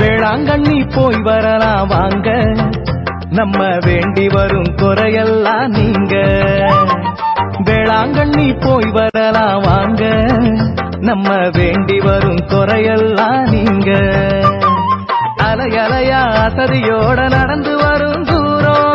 வேளாங்கண்ணி போய் வரலாம் வாங்க, நம்ம வேண்டி வரும் குறையெல்லாம் நீங்க. வேளாங்கண்ணி போய் வரலாம் வாங்க, நம்ம வேண்டி வரும் குறையெல்லாம் நீங்க. அலையலையா அசதியோட நடந்து வரும் தூரம்,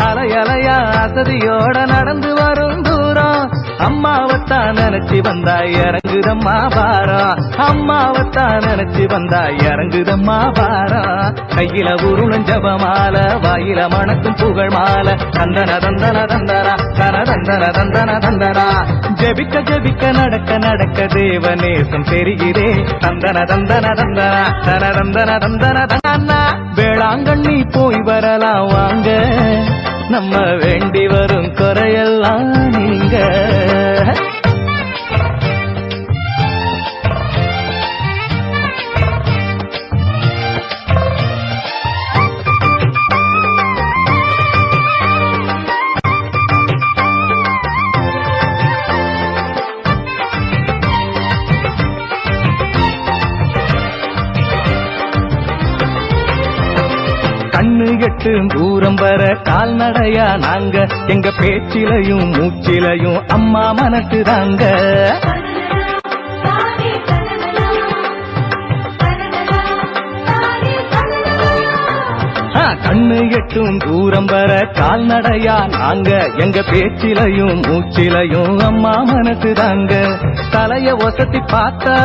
அலையலையா அசதியோட நடந்து வரும் தூரம். அம்மாவத்தான் நினைச்சு வந்தா இறங்குதம்மா பாரம், அம்மாவத்தான் நினைச்சு வந்தா இறங்குதம்மா பாரம். கையில உருளும் ஜபமால, வாயில மணக்கும் புகழ் மாலை. தந்தன தந்தன தந்தனா தன தந்தன தந்தன தந்தனா. ஜபிக்க ஜபிக்க நடக்க நடக்க தேவநேசம் தெரிகிறே. தந்தன தந்தன தந்தனா தன தந்தன தந்தன தந்தனா. வேளாங்கண்ணி போய் வரலாம் வாங்க, நம்ம வேண்டி வரும் குறையெல்லாம் நீங்க. கண்ணு எட்டும் தூரம் வர கால்நடையா நாங்க, எங்க பேச்சிலையும் மூச்சிலையும் அம்மா மனசுதாங்க. கண்ணு எட்டும் தூரம் வர கால்நடையா நாங்க, எங்க பேச்சிலையும் மூச்சிலையும் அம்மா மனசுதாங்க. தலைய ஒசத்தி பார்த்தா,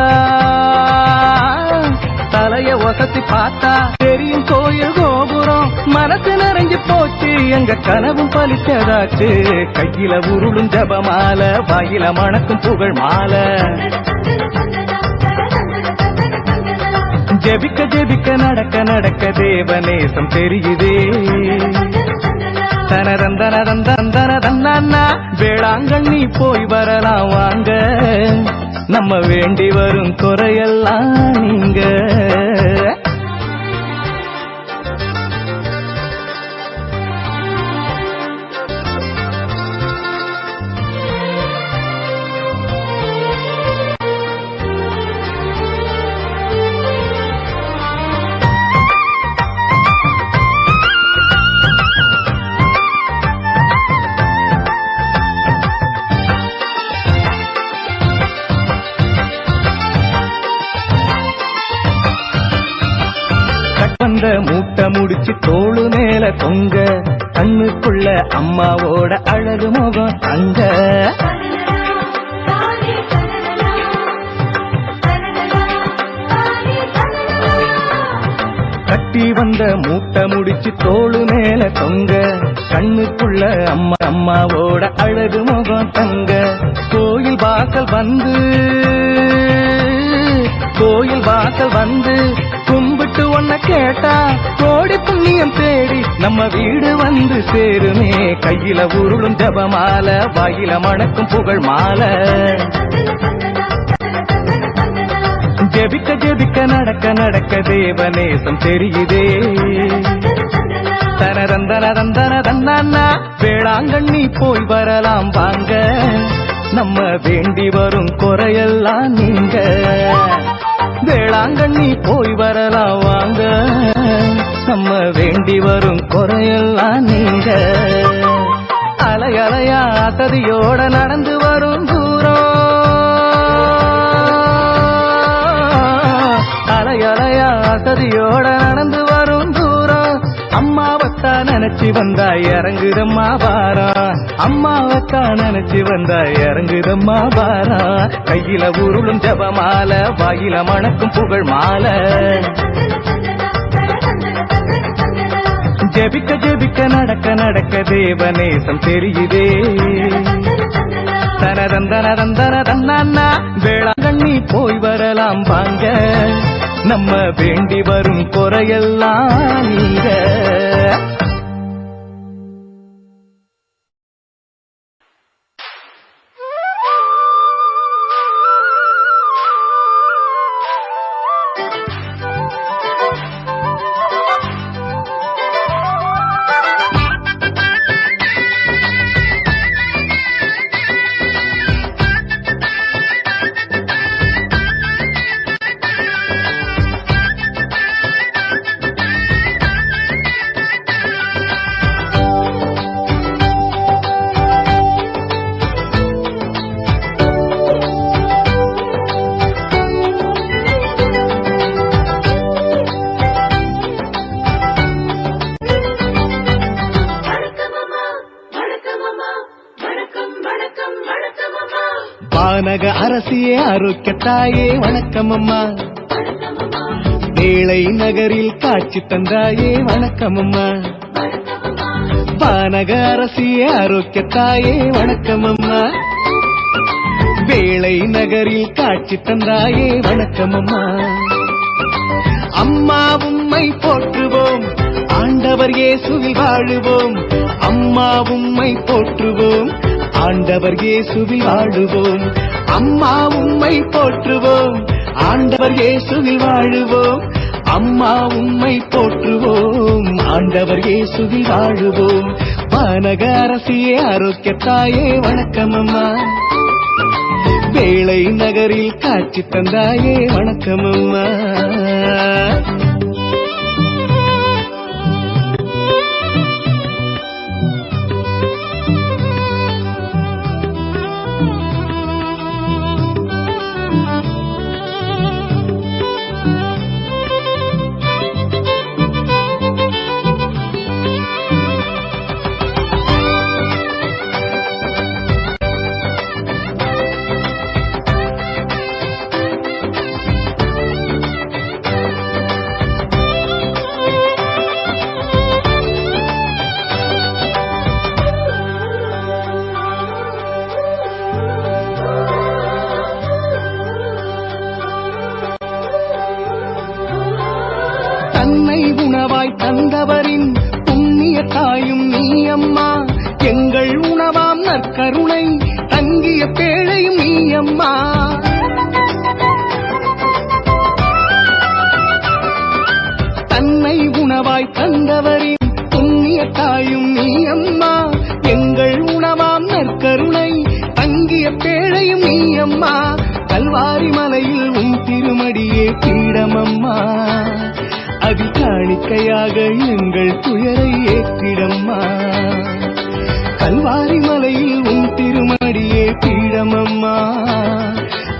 தலைய ஒசத்தி பார்த்தா தெரியும் கோயில் கோபுரம். மனசு நிறைஞ்சு போச்சு, எங்க கனவும் பலிச்சதாச்சு. கையில உருளும் ஜபமால, வாயில மணக்கும் புகழ் மாலை. ஜெபிக்க ஜெபிக்க நடக்க நடக்க தேவநேசம் தெரியுதே. தனதந்தன தந்தன தந்தனா. வேளாங்கண்ணி போய் வரலாம் வாங்க, நம்ம வேண்டி வரும் குறையெல்லாம் நீங்க. வந்த மூட்டை முடிச்சு தோளு மேல தொங்க, கண்ணுக்குள்ள அம்மாவோட அழகு முகம் தங்க. கட்டி வந்த மூட்டை முடிச்சு தோளு மேல தொங்க, கண்ணுக்குள்ள அம்மாவோட அழகு முகம் தங்க. கோயில் வாசல் வந்து, கோயில் வாசல் வந்து கும்பிட்டு ஒன்ன கேட்டா கோடி புண்ணியம் தேடி நம்ம வீடு வந்து சேருமே. கையில உருளும் ஜபமால, வாயில மணக்கும் புகழ் மாலை. ஜெபிக்க ஜெபிக்க நடக்க நடக்க தேவநேசம் தெரியுதே. தனதந்தன தந்தன தந்தனா. வேளாங்கண்ணி போய் வரலாம் வாங்க, நம்ம வேண்டி வரும் குறையெல்லாம் நீங்க. வேளாங்கண்ணி போய் வரலாம் வாங்க, நம்ம வேண்டி வரும் குறையெல்லாம் நீங்க. அலையலையா அசதியோட நடந்து வரும் தூரம், அலையலையா அசதியோட நடந்து வரும் தூரம். அம்மாவத்தான் நினைச்சு வந்தா இறங்குதம்மா பாரம், அம்மாவத்தான் நினைச்சு வந்தா இறங்குதம்மா பாரம். கையில உருளும் ஜபமால, வாயில மணக்கும் புகழ் மாலை. ஜெபிக்க ஜெபிக்க நடக்க நடக்க தேவநேசம் தெரியுதே. தனதந்தன தந்தன தந்தனா. வேளாங்கண்ணி போய் வரலாம் வாங்க, நம்ம வேண்டி வரும் குறையெல்லாம் நீங்க. வானக அரசியே ஆரோக்கியத்தாயே வணக்கம் அம்மா. வேளை நகரில் காட்சி தந்தாயே வணக்கம் அம்மா. வானக அரசியே ஆரோக்கியத்தாயே வணக்கம் அம்மா. வேளை நகரில் காட்சி தந்தாயே வணக்கம் அம்மா. அம்மா உம்மை போற்றுவோம், ஆண்டவர் இயேசுவில் வாழுவோம். அம்மா உம்மை போற்றுவோம், ஆண்டவர் இயேசுவில் வாழுவோம். அம்மா உம்மை போற்றுவோம், ஆண்டவர் இயேசுவில் வாழுவோம். அம்மா உம்மை போற்றுவோம், ஆண்டவர் இயேசுவில் வாழுவோம். வானக அரசியே ஆரோக்கியத்தாயே வணக்கம் அம்மா. வேளை நகரில் காட்சி தந்தாயே வணக்கம் அம்மா. தன்னை உணவாய் தந்தவரின் புண்ணிய தாயும் நீ அம்மா. எங்கள் உணவாம் நற்கருணை தங்கிய பேழையும் நீ அம்மா. தன்னை உணவாய் தந்தவரின் புண்ணிய தாயும் நீ அம்மா. எங்கள் உணவாம் நற்கருணை தங்கிய பேழையும் நீ அம்மா. கல்வாரி மலையில் உன் திருமடியே பீடமம்மா. அதில் காணிக்கையாக எங்கள் துயரை ஏற்றிடம்மா. கல்வாரி மலையில் உன் திருமடியே பீடமம்மா.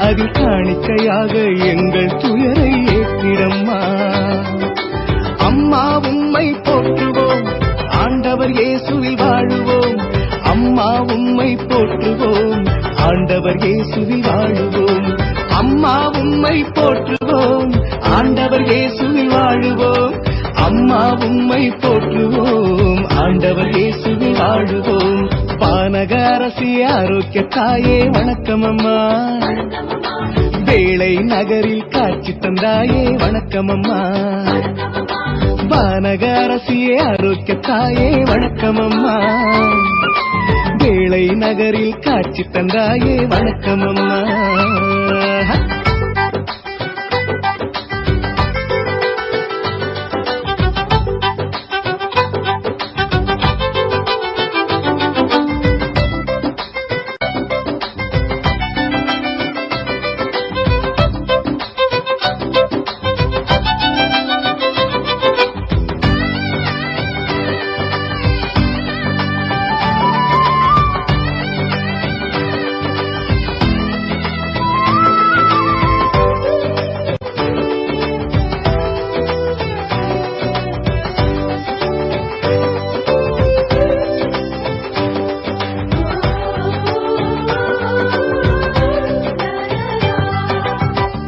அதில் காணிக்கையாக எங்கள் துயரை ஏற்றிடம்மா. அம்மா உம்மை போற்றுவோம், ஆண்டவர் இயேசுவில் வாழுவோம். அம்மா உம்மை போற்றுவோம், ஆண்டவர் இயேசுவில் வாழுவோம். அம்மா உம்மை போற்றுவோம், ஆண்டவர் இயேசுவில் வாழுவோம். அம்மா உம்மை போற்றுவோம், ஆண்டவர் இயேசுவில் வாழுவோம். வானக அரசியே ஆரோக்கியத்தாயே வணக்கம் அம்மா. வேளை நகரில் காட்சி தந்தாயே வணக்கம் அம்மா. வானக அரசியே ஆரோக்கியத்தாயே வணக்கம் அம்மா. வேளை நகரில் காட்சி தந்தாயே வணக்கம் அம்மா.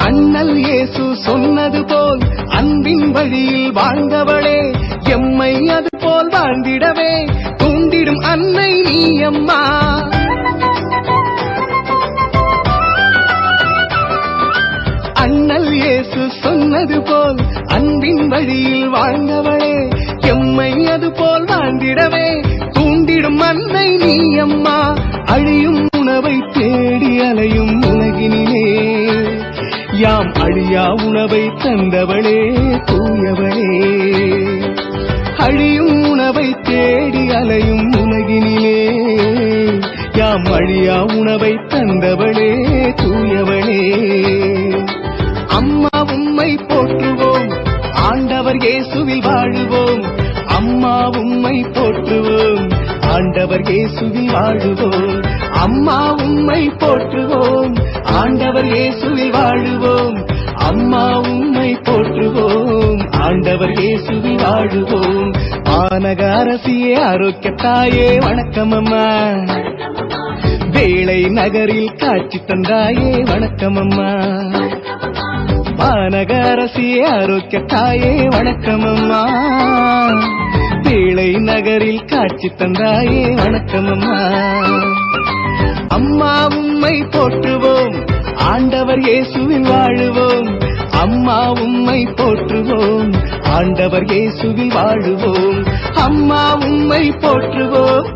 அண்ணல் இயேசு சொன்னது போல் அன்பின் வழியில் வாழ்ந்தவளே, எம்மை அது போல் வாழ்ந்திடவே தூண்டிடும் அன்னை நீ அம்மா. அண்ணல் இயேசு சொன்னது போல் அன்பின் வழியில் வாழ்ந்தவளே, எம்மை அது போல் வாழ்ந்திடவே தூண்டிடும் அன்னை நீ அம்மா. அழியும் உணவை தேடி அலையும் உலகினிலே யாம் அழியா உணவை தந்தவளே தூயவளே. அழியும் உணவை தேடி அலையும் உலகினிலே யாம் அழியா உணவை தந்தவளே தூயவளே. அம்மா உம்மை போற்றுவோம், ஆண்டவர் இயேசுவில் வாழுவோம். அம்மா உம்மை போற்றுவோம், ஆண்டவர் இயேசுவில் வாழுவோம். அம்மா உம்மை போற்றுவோம், ஆண்டவர் இயேசுவில் வாழுவோம். அம்மா உம்மை போற்றுவோம், ஆண்டவர் இயேசுவில் வாழுவோம். வானக அரசியே ஆரோக்கியத்தாயே வணக்கம் அம்மா. வேளை நகரில் காட்சி தந்தாயே வணக்கம் அம்மா. வானகரசியே ஆரோக்கிய தாயே வணக்கம் அம்மா. வேளை நகரில் காட்சி தந்தாயே வணக்கம் அம்மா. அம்மா உம்மை போற்றுவோம், ஆண்டவர் இயேசுவில் வாழுவோம். அம்மா உம்மை போற்றுவோம், ஆண்டவர் இயேசுவில் வாழுவோம். அம்மா உம்மை போற்றுவோம்,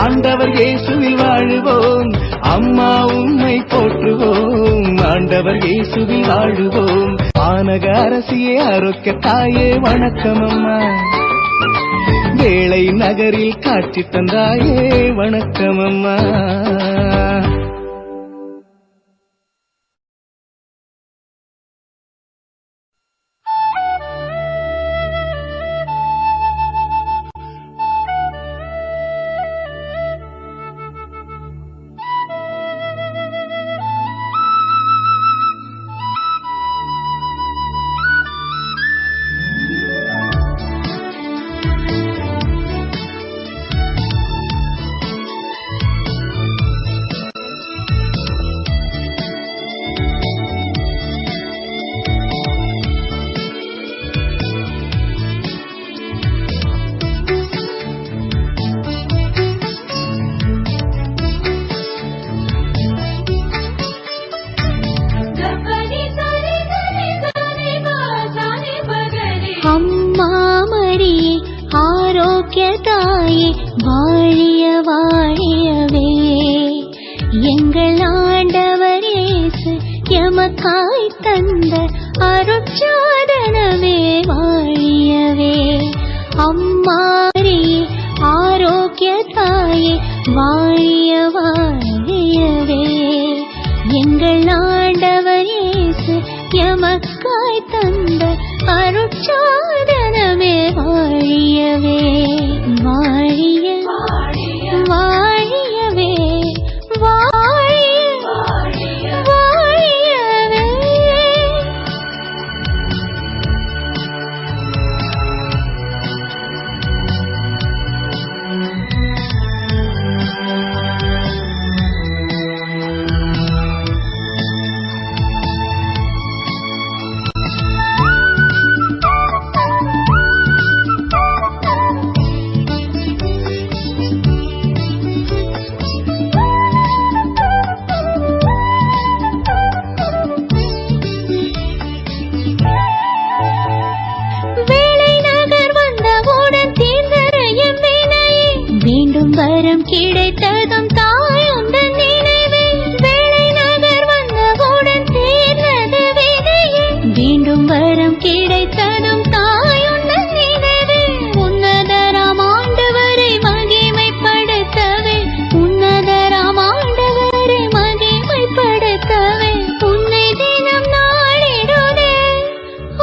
ஆண்டவர் இயேசுவில் வாழுவோம். அம்மா உம்மை போற்றுவோம், ஆண்டவர் இயேசுவில் வாழுவோம். வானக அரசியே ஆரோக்கிய தாயே வணக்கம் அம்மா. வேளை நகரில் காட்சி தந்தாயே வணக்கம் அம்மா. அம்மா மரியே ஆரோக்கிய தாயே வாழிய வாழியவே. எங்கள் ஆண்டவர் இயேசு எமக்காய் தந்த அருட்சாதனமே வாழியவே. அம்மா மரியே ஆரோக்கிய தாயே வாழிய வாழியவே. எங்கள் ஆண்டவர் இயேசு எமக்காய் தந்த அருட்சாதனமே வாழியவே. வாழிய வாழியவே வாழிய வாழியவே. வரம் கிடைத்ததும் தாய் உந்தன் நினைவே. வேளை நகர் வந்தவுடன் தீர்ந்தது வினையே. மீண்டும் வரம் கிடைத்ததும் தாய் உந்தன் நினைவே. உன்னதராம் ஆண்டவரை மகிமைப்படுத்தவே. உன்னதராம் ஆண்டவரை மகிமைப்படுத்தவே. உன்னை தினம் நாளிடுதே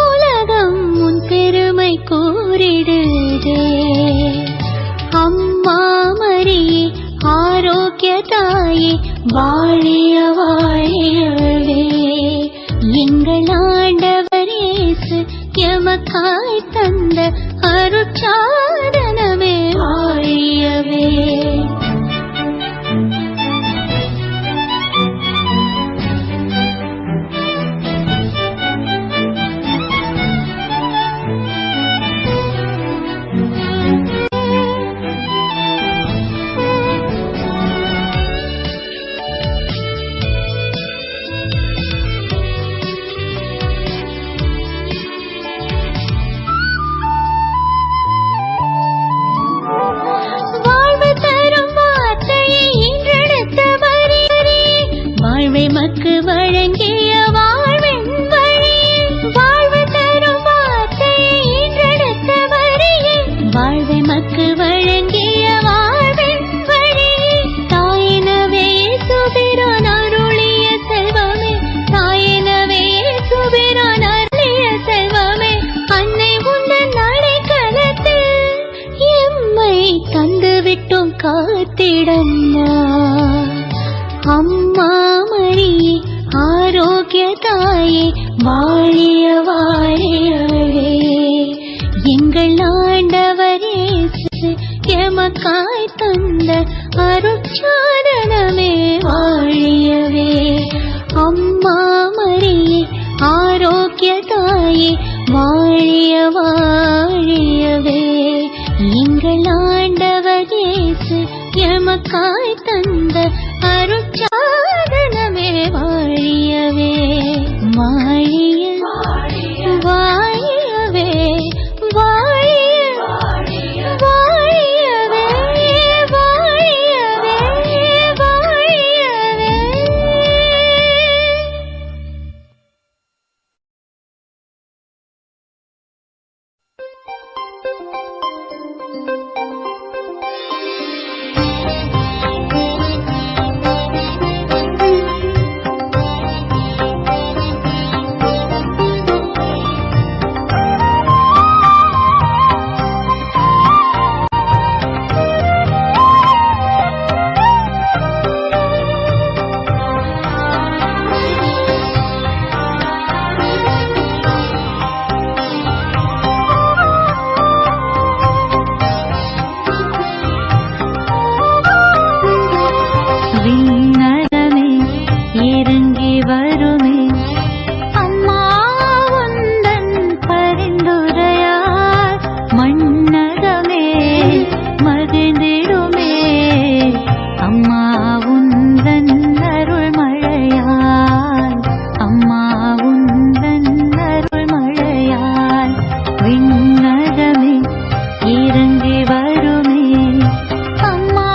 உலகம் உன் பெருமை கூறிடுதே. அம்மா மரியே ஆரோக்கிய தாயே வாழிய வாழியவே. எங்கள் ஆண்டவர் இயேசு எமக்காய் தந்த அருட்சாதனமே வாழியவே. மக்கு வழங்கிய வாழ்வின் வழியே. வாழ்வு தரும் வார்த்தையை ஈன்றெடுத்த வரியே. வாழ்வை மக்கு வழங்கிய வாழ்வின் வழியே. தாயினவே சுபிரான் அருளிய செல்வமே. தாயினவே சுபிரான் அருளிய செல்வமே. அன்னை உந்தன் நடைக்கலத்தில் எம்மை தந்துவிட்டோம் காத்திடம்மா. அம்மா மரியே ஆரோக்கிய தாயே வாழிய வாழியவே. எங்கள் ஆண்டவர் இயேசு எமக்காய் தந்த அருட்சாதனமே நமக்காய் தந்த அருட்சாதனமே வாழியவே வாழிய வாழியவே வாழிய வாழியவே வாழியவே வாழியவே. விண்ணகமே இறங்கி வருமே அம்மா உந்தன் பரிந்துரையால் மண்ணகமே மகிழ்ந்திடுமே அம்மா உந்தன் அருள் மழையால் அம்மா உந்தன் அருள் மழையால் விண்ணகமே இறங்கி வருமே அம்மா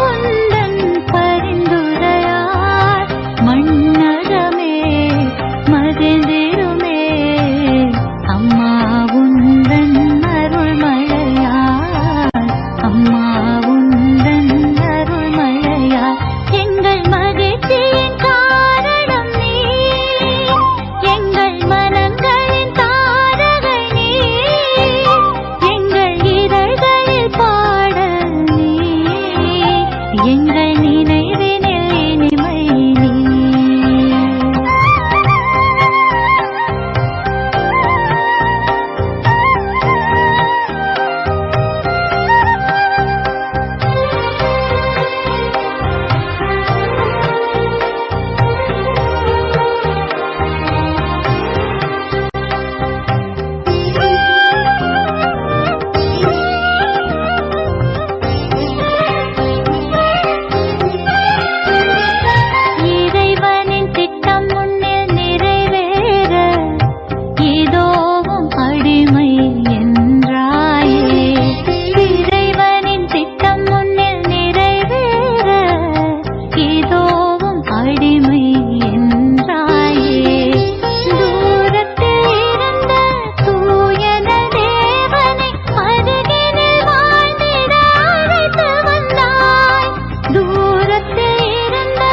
உந்தன் பரிந்துரையால் மண்ணகமே மகிழ்ந்திடுமே அம்மா உந்தன் அருள் மழையால் அம்மா உந்தன் அருள் மழையால் எங்கள் மகிழ்ச்சியின் காரணம் நீ எங்கள் மனங்களின் தாரகை நீ எங்கள் இதழ்களில் பாடல் நீ எங்கள் நினைவினில் இனிமை நீ. இறைவனின் திட்டம் முன்னில் நிறைவேற இதோவும் அடிமை என்றாயே இறைவனின் திட்டம் முன்னில் நிறைவேற இதோவும் அடிமை என்றாயே தூரத்தில் இருந்த தூயன தேவனை அருகினில் வாழ்ந்திட அழைத்து வந்தாய் தூரத்தில் இருந்த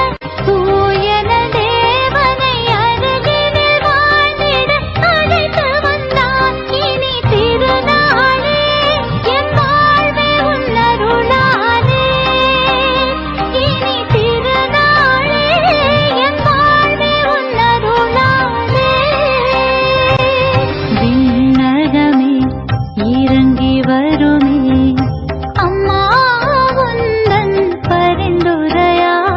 தூயன தேவனை அருகினில் வாழ்ந்திட அழைத்து வந்தாய் இனி திருநாளே என் வாழ்வே உன்னருளாலே இனி திருநாளே என் வாழ்வே உன்னருளாலே. விண்ணகமே இறங்கி வருமே அம்மா உந்தன் பரிந்துரையால்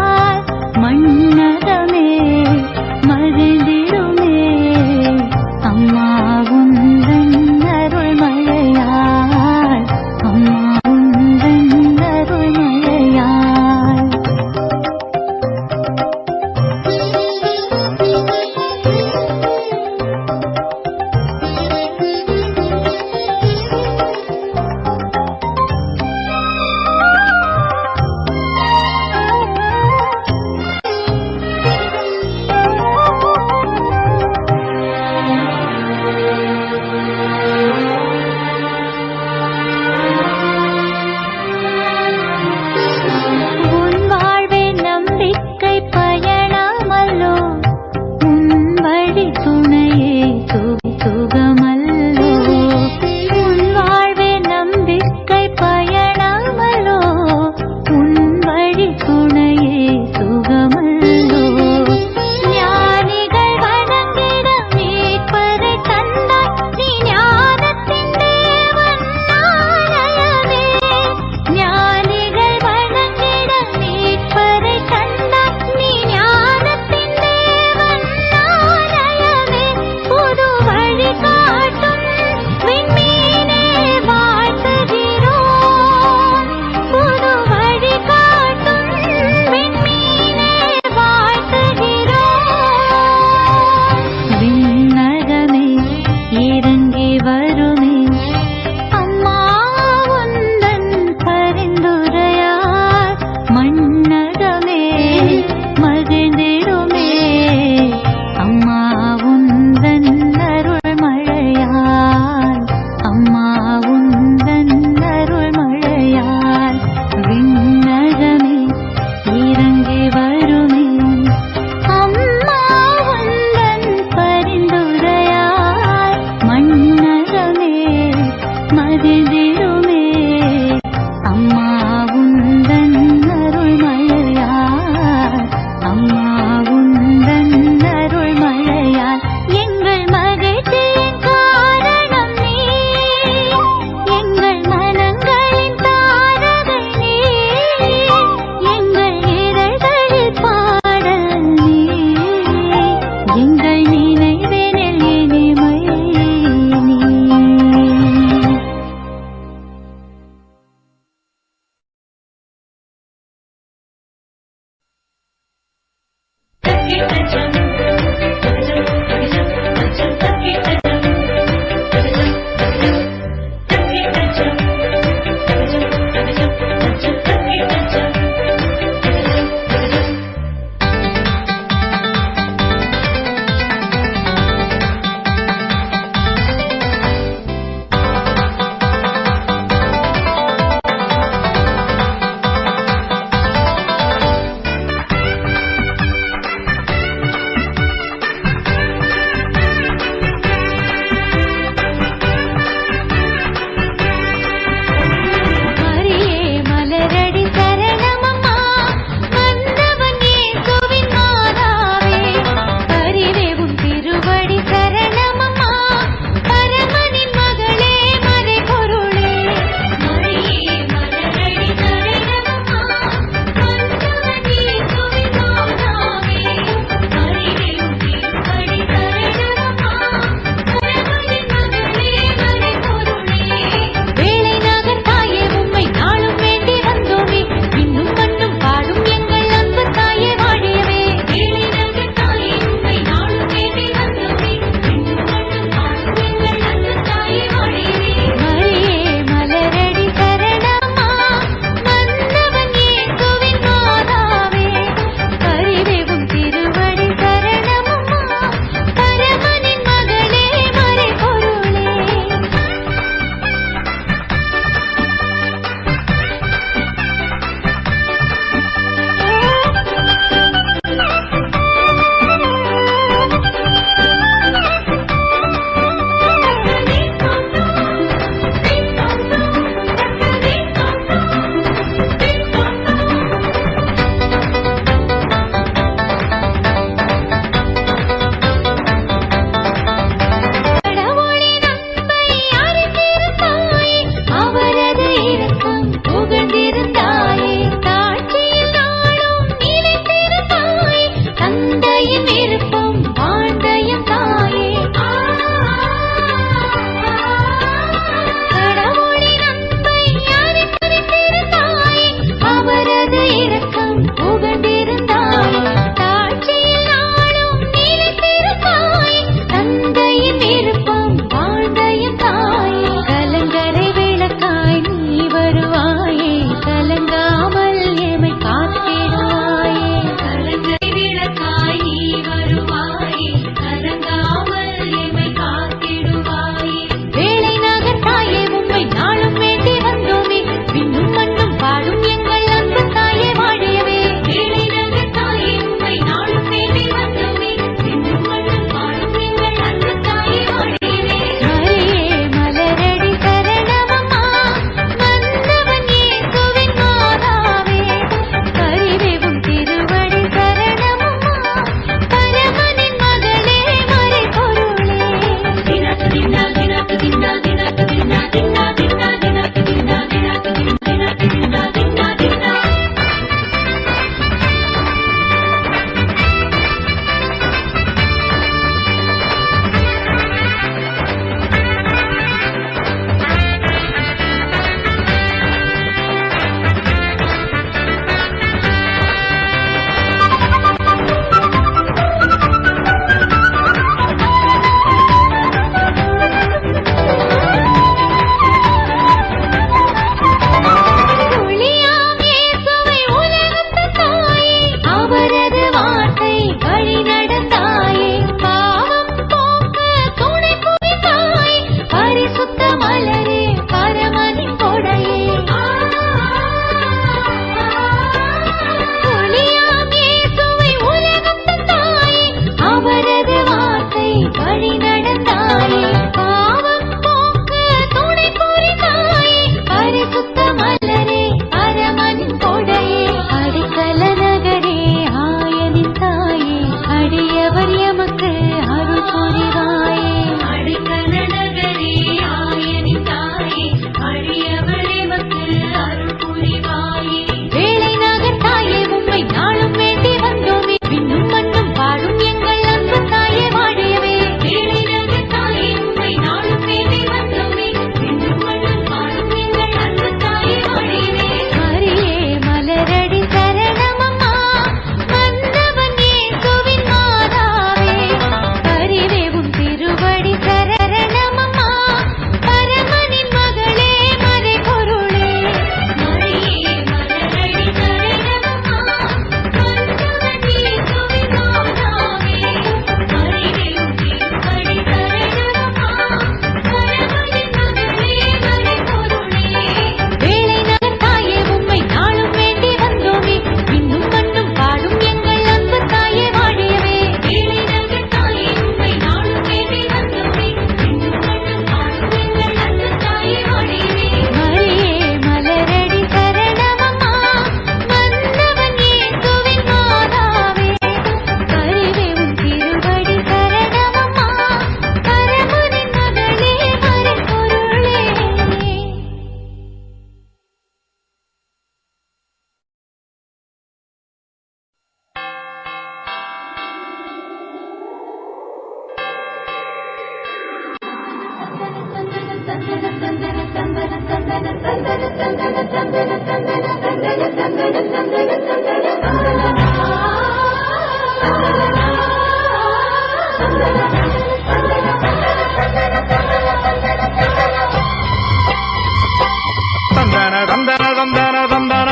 தந்தன தந்தன தந்தன தந்தன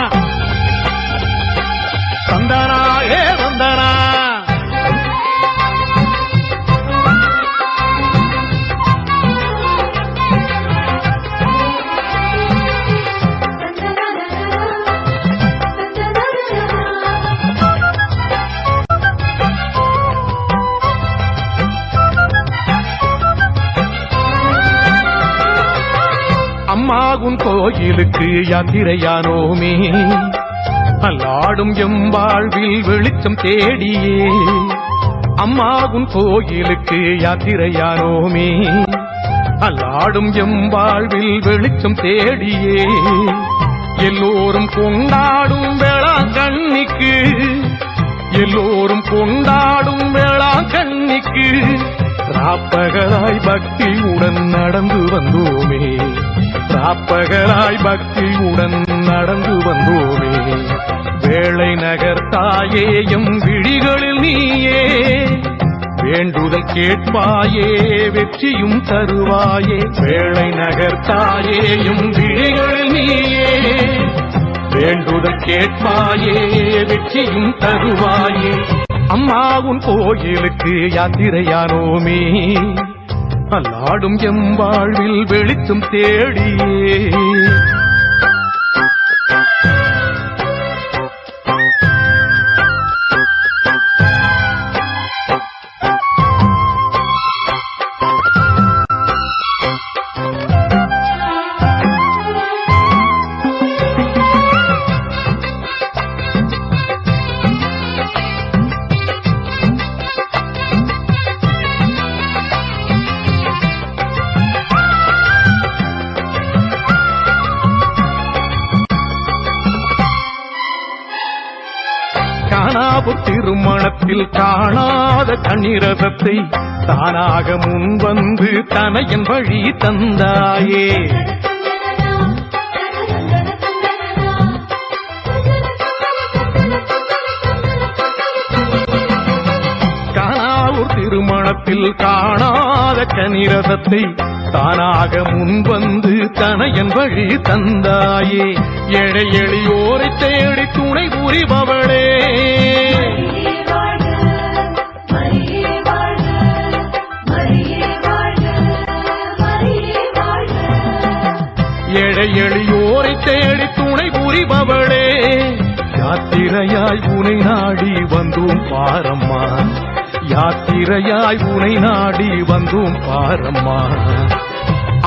தந்தனா ஏ தந்தனா அம்மாவும் கோயிலுக்கு யாத்திரையானோமே அல்லாடும் எம்பாழ்வில் வெளிச்சம் தேடியே அம்மாவும் கோயிலுக்கு யாத்திரையானோமே அல்லாடும் எம்பாழ்வில் வெளிச்சம் தேடியே எல்லோரும் கொண்டாடும் வேளாங்கண்ணிக்கு எல்லோரும் கொண்டாடும் வேளாங்கண்ணிக்கு ராப்பகலாய் பக்தியுடன் நடந்து வந்தோமே ராப்பகலாய் பக்தியுடன் நடந்து வந்தோமே வேளை நகர் தாயேயும் விழிகளில் நீயே வேண்டுதல் கேட்பாயே வெற்றியும் தருவாயே வேளை நகர் தாயேயும் விழிகளில் நீயே வேண்டுதல் கேட்பாயே வெற்றியும் தருவாயே அம்மாவும் கோயிலுக்கு யாத்திரையானோமே அல்லாடும் எம்பாழ்வில் வெளிச்சம் தேடியே திருமணத்தில் காணாத கண்ணிரதத்தை தானாக முன்வந்து தனையன் வழி தந்தாயே காணாவூர் திருமணத்தில் காணாத கண்ணிரதத்தை தானாக முன்வந்து தனையன் வழி தந்தாயே ஏழை எளியோரை தேடி துணை புரிபவளே ஏழை எளியோரை தேடி துணை புரிபவளே யாத்திரையாய் உனை நாடி வந்தோம் பாரம்மா யாத்திரையாய் உனை நாடி வந்தோம் பாரம்மா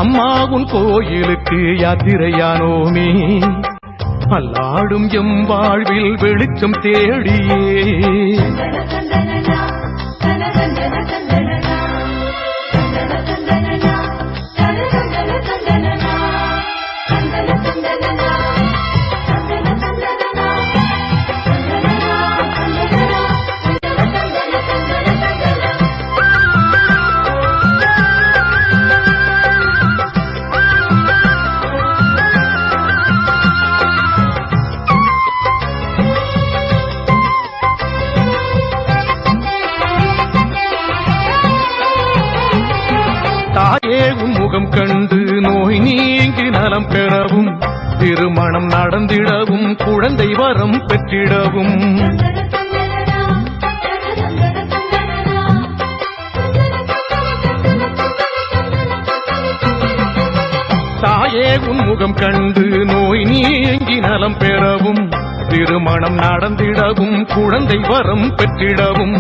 அம்மாவும் கோயிலுக்கு யாத்திரையானோமே அல்லாடும் எம்பாழ்வில் வெளிச்சம் தேடியே முகம் கண்டு நோய் நீங்கி நலம் பெறவும் திருமணம் நடந்திடவும் குழந்தை வரம் பெற்றிடவும் தாயே உன் முகம் கண்டு நோய் நீங்கி நலம் பெறவும் திருமணம் நடந்திடவும் குழந்தை வரம் பெற்றிடவும்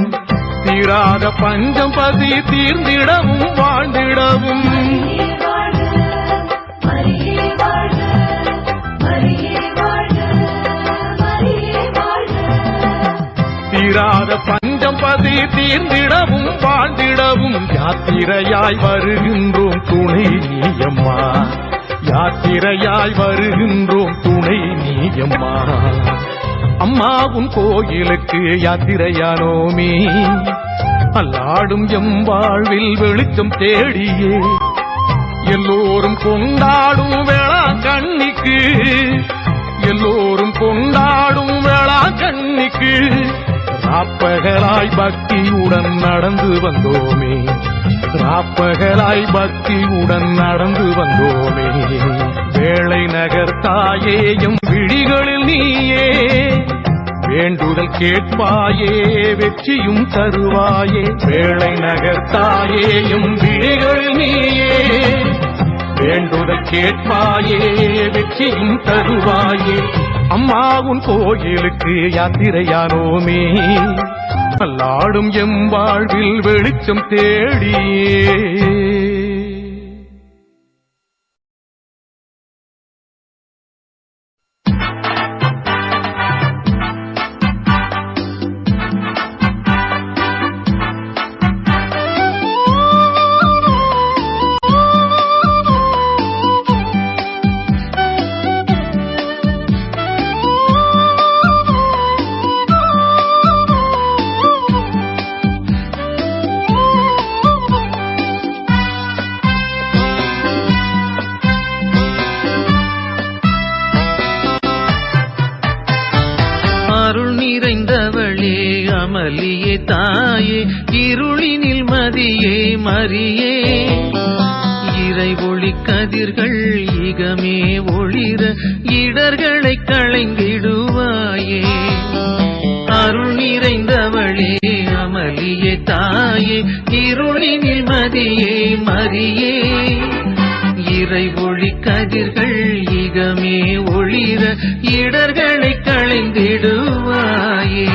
தீராத பஞ்சம் பசி தீர்ந்திடவும் வாழ்ந்திடவும் தீராத பஞ்சம் பசி தீர்ந்திடவும் வாழ்ந்திடவும் யாத்திரையாய் வருகின்றோம் துணை நீயம்மா யாத்திரையாய் வருகின்றோம் துணை நீயம்மா அம்மாவும் கோயிலுக்கு யாத்திரையானோமே அல்லாடும் எம்பாழ்வில் வெளிச்சம் தேடியே எல்லோரும் கொண்டாடும் வேளாங்கண்ணிக்கு, எல்லோரும் கொண்டாடும் வேளாங்கண்ணிக்கு ராப்பகலாய் பக்தியுடன் நடந்து வந்தோமே, ராப்பகலாய் பக்தியுடன் நடந்து வந்தோமே. வேளை நகர் தாயேயும் விழிகளில் நீயே வேண்டுதல் கேட்பாயே, வெற்றியும் தருவாயே. வேளை நகர் தாயேயும் விழிகளில் நீயே வேண்டுதல் கேட்பாயே, வெற்றியும் தருவாயே. அம்மாவும் கோயிலுக்கு யாத்திரையானோமே, நல்லாடும் எம் வாழ்வில் வெளிச்சம் தேடியே. அமளியே தாயே, இருளினில் மதியே மரியே, இறை ஒளி கதிர்கள் இகமே ஒளிர இடர்களை களைந்திடுவாயே. அருள் நிறைந்தவளே அமளியே தாயே, இருளினில் மதியே மரியே, இறை ஒளி கதிர்கள் இகமே ஒளிர இடர்களை களைந்திடுவாயே.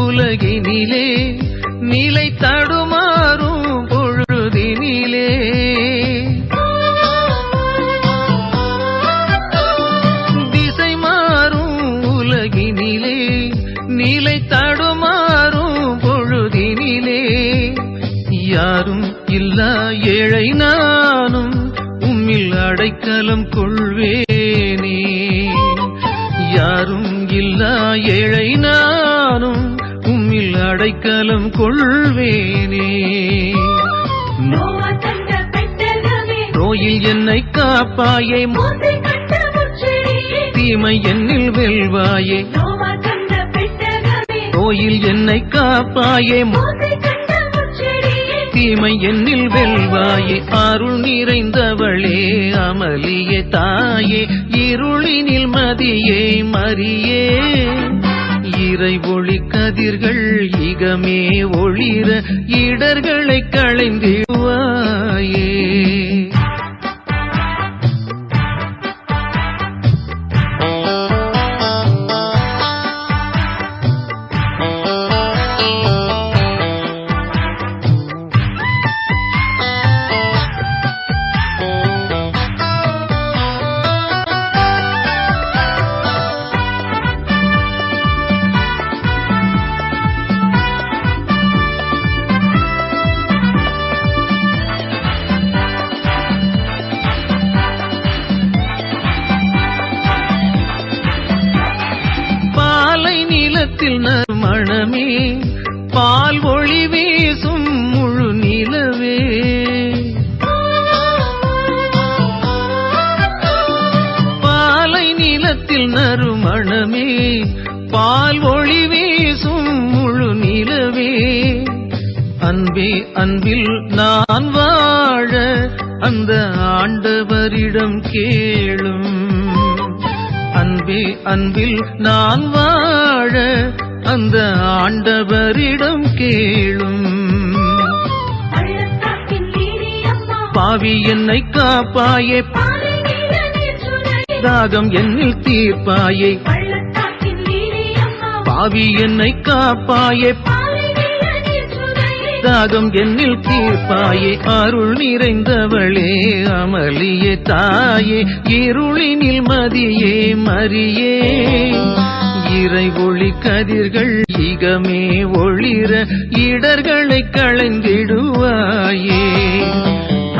உலகினிலே நிலை தடுமாறும் பொழுதினிலே, திசை மாறும் உலகினிலே நிலை தடுமாறும் பொழுதினிலே, யாரும் இல்லா ஏழை நானும் உம்மில் அடைக்கலம் கொள்வேனே. யாரும் இல்லா ஏழை நானும் உம்மில் அடைக்கலம் கொள்வேனே. நோயில் என்னை காப்பாயே, தீமை என்னில் வெல்வாயே. நோயில் என்னை காப்பாயே, தீமை என்னில் வெல்வாயே. அருள் நிறைந்தவளே அமளியே தாயே, இருளினில் மதியே மரியே, இறை ஒளி கதிர்கள் இகமே ஒளிர இடர்களை களைந்திடுவாயே. நிலத்தில் நறுமணமே, பால் ஒளி வீசும் முழு நிலவே. பாலை நிலத்தில் நறுமணமே, பால் ஒளி வீசும் முழு நிலவே. அன்பே அன்பில் நான் வாழ அந்த ஆண்டவரிடம் கேளும். அன்பே அன்பில் நான் வாழ அந்த ஆண்டவரிடம் கேளும். பாவி என்னை காப்பாயே, தாகம் என்னில் தீர்ப்பாயே பாவி என்னை காப்பாயே தாகம் என்னில் தீர்ப்பாயே அருள் நிறைந்தவளே அமளியே தாயே இருளினில் மதியே மரியே இறை ஒளி கதிர்கள் இகமே ஒளிர இடர்களை களைந்திடுவாயே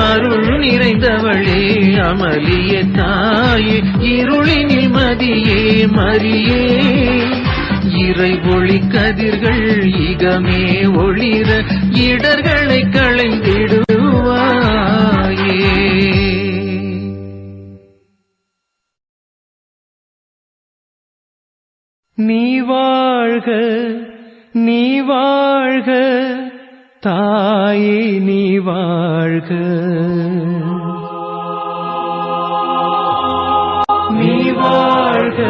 அருள் நிறைந்தவளே அமளியே தாயே இருளினில் மதியே மரியே இறை ஒளி கதிர்கள் இகமே ஒளிர இடர்களை களைந்திடுவாயே. நீ வாழ்க நீ வாழ்க தாயே நீ வாழ்க நீ வாழ்க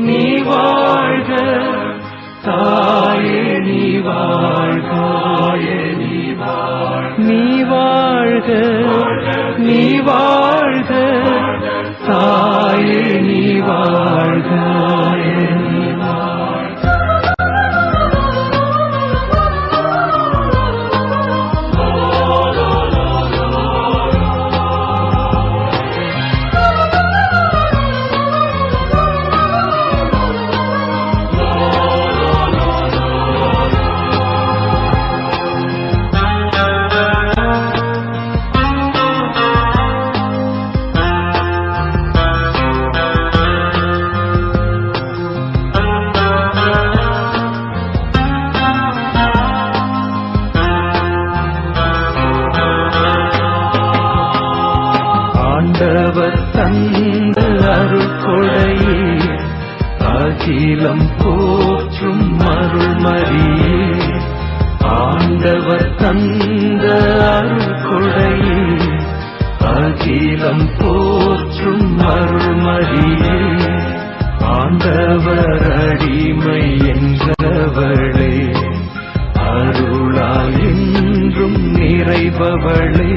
நீ வாழ்க தாயே நீ வாழ்க நீ வாழ்க நீ வாழ்க தாயே நீ வாழ்க ஆண்டவர் தந்த அருள் கொடையே அகிலம் போற்றும் அருள்மரியே ஆண்டவர் தந்த அருள் கொடையே அகிலம் போற்றும் அருள்மரியே ஆண்டவர் அடிமை என்றவளே அருளால் என்றும் நிறைபவளே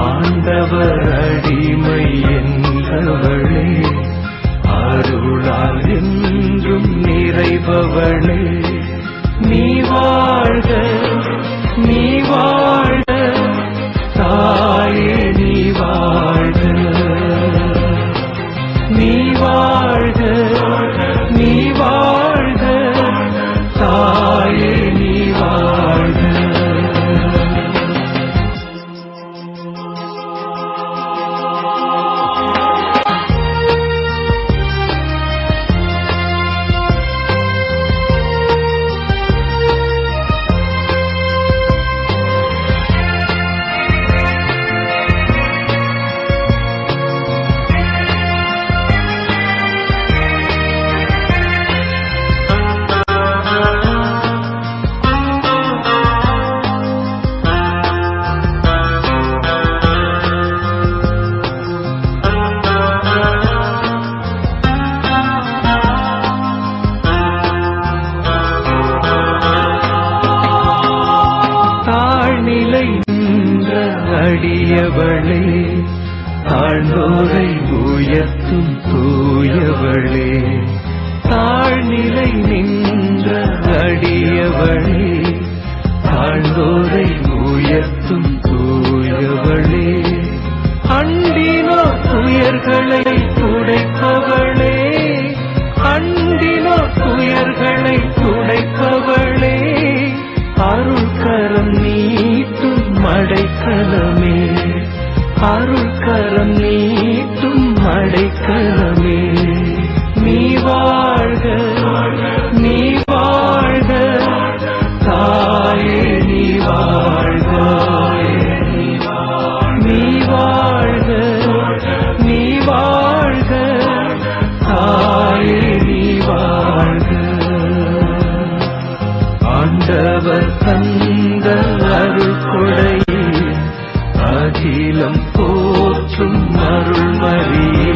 ஆண்டவர் அடிமை என்றவளே அருளால் என்றும் நிறைபவளே நீ வாழ்க நீ வாழ்க தாயே நீ வாழ்க நீ வாழ்க நீ வாழ்க தாயே நீ வாழ்க அடியவளே தாழ்ந்தோரை உயர்த்தும் தூயவளே தாழ்நிலை நின்ற அடியவளே தாழ்ந்தோரை உயர்த்தும் தூயவளே அண்டினோ துயர்களை துடைப்பவளே அண்டினோ துயர்களை துடைப்பவளே அருள்கரம் நீட்டும் மடைக்கலமே அருள்கரம் நீட்டும் மடைக்கலமே நீ வாழ்க நீ வாழ்க தாயே நீ வாழ்க நீ வாழ்க நீ வாழ்க தாயே நீ வாழ்க ஆண்டவர் தந்த அருள் கொடையே அகிலம் போற்றும் அருள்மரியே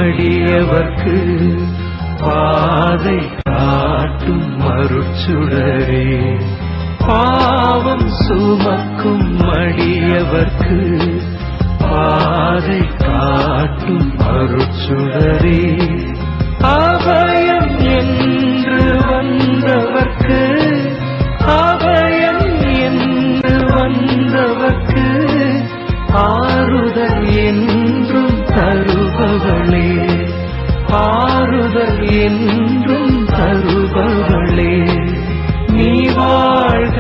அடியவர்க்கு பாதை காட்டும் அருட்சுடரே பாவம் சுமக்கும் அடியவர்க்கு பாதை காட்டும் அருட்சுடரே அபயம் என்று வந்தவர்க்கு அபயம் என்று வந்தவர்க்கு ஆறுதல் என்றும் தருபவளே ஆறுதல் என்றும் தருபவளே நீ வாழ்க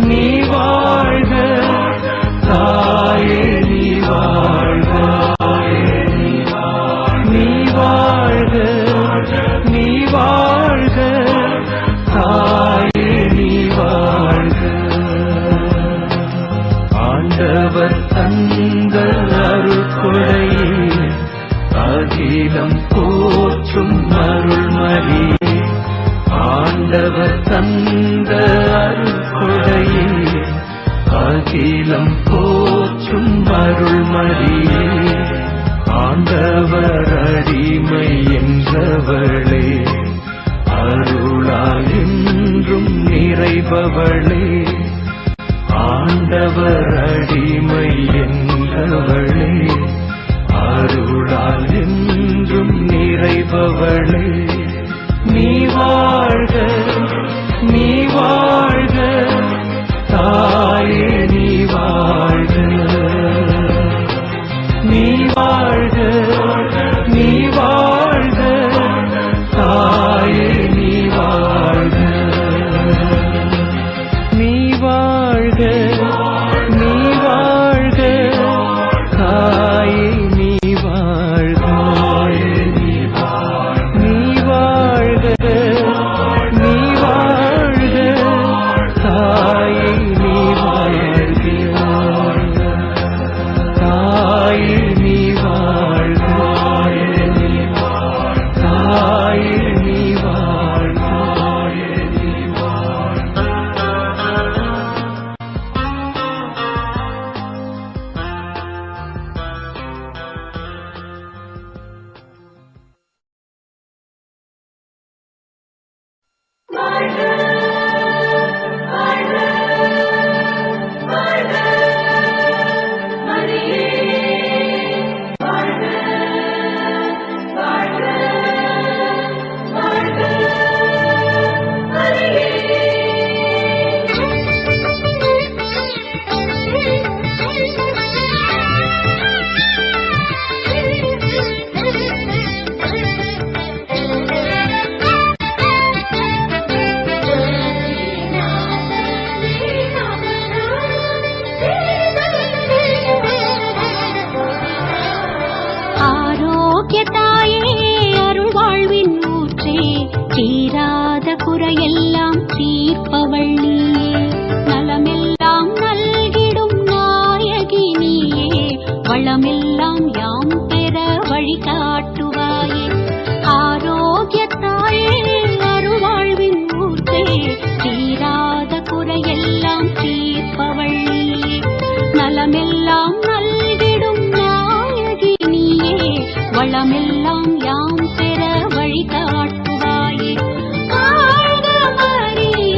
நீ வாழ்க தாயே நீ வாழ்க நீ வாழ்க நீ வாழ்க தாயே நீ வாழ்க ஆண்டவர் தந்த அருள்கொடையே அகிலம் போற்றும் அருள்மரியே ஆண்டவர் தந்த அருள்கொடையே அகிலம் போற்றும் அருள்மரியே ஆண்டவர் அடிமை என்றவளே அருளால் என்றும் நிறைபவளே ஆண்டவர் அடிமை என்றவளே அருளால் என்றும் நிறைபவளே நீ வாழ்க நீ வாழ்க தாயே நீ வாழ்க நீ வாழ்க நீ வாழ்க தாயே நீ வாழ்க நீ வாழ்க நீ வாழ்க தாயே நீ வாழ்க நீ வாழ்க நீ வாழ்க தாயே நீ வாழ்க தாயே நீ வாழ்க தாயே நீ வாழ்க தீராத குறையெல்லாம் தீர்ப்பவள் நீயே நலமெல்லாம் நல்கிடும் நாயகி நீயே வளமெல்லாம் யாம் பெற வழிகாட்டுவாயே ஆரோக்கியத்தாயே அருள்வாழ்வின் ஊர்த்தே தீராத குறையெல்லாம் தீர்ப்பவள் நீயே நலமெல்லாம் நல்கிடும் நாயகி நீயே வளமெல்லாம் யாம் பெற வழிகாட்டுவாயே வாழ்க மரியே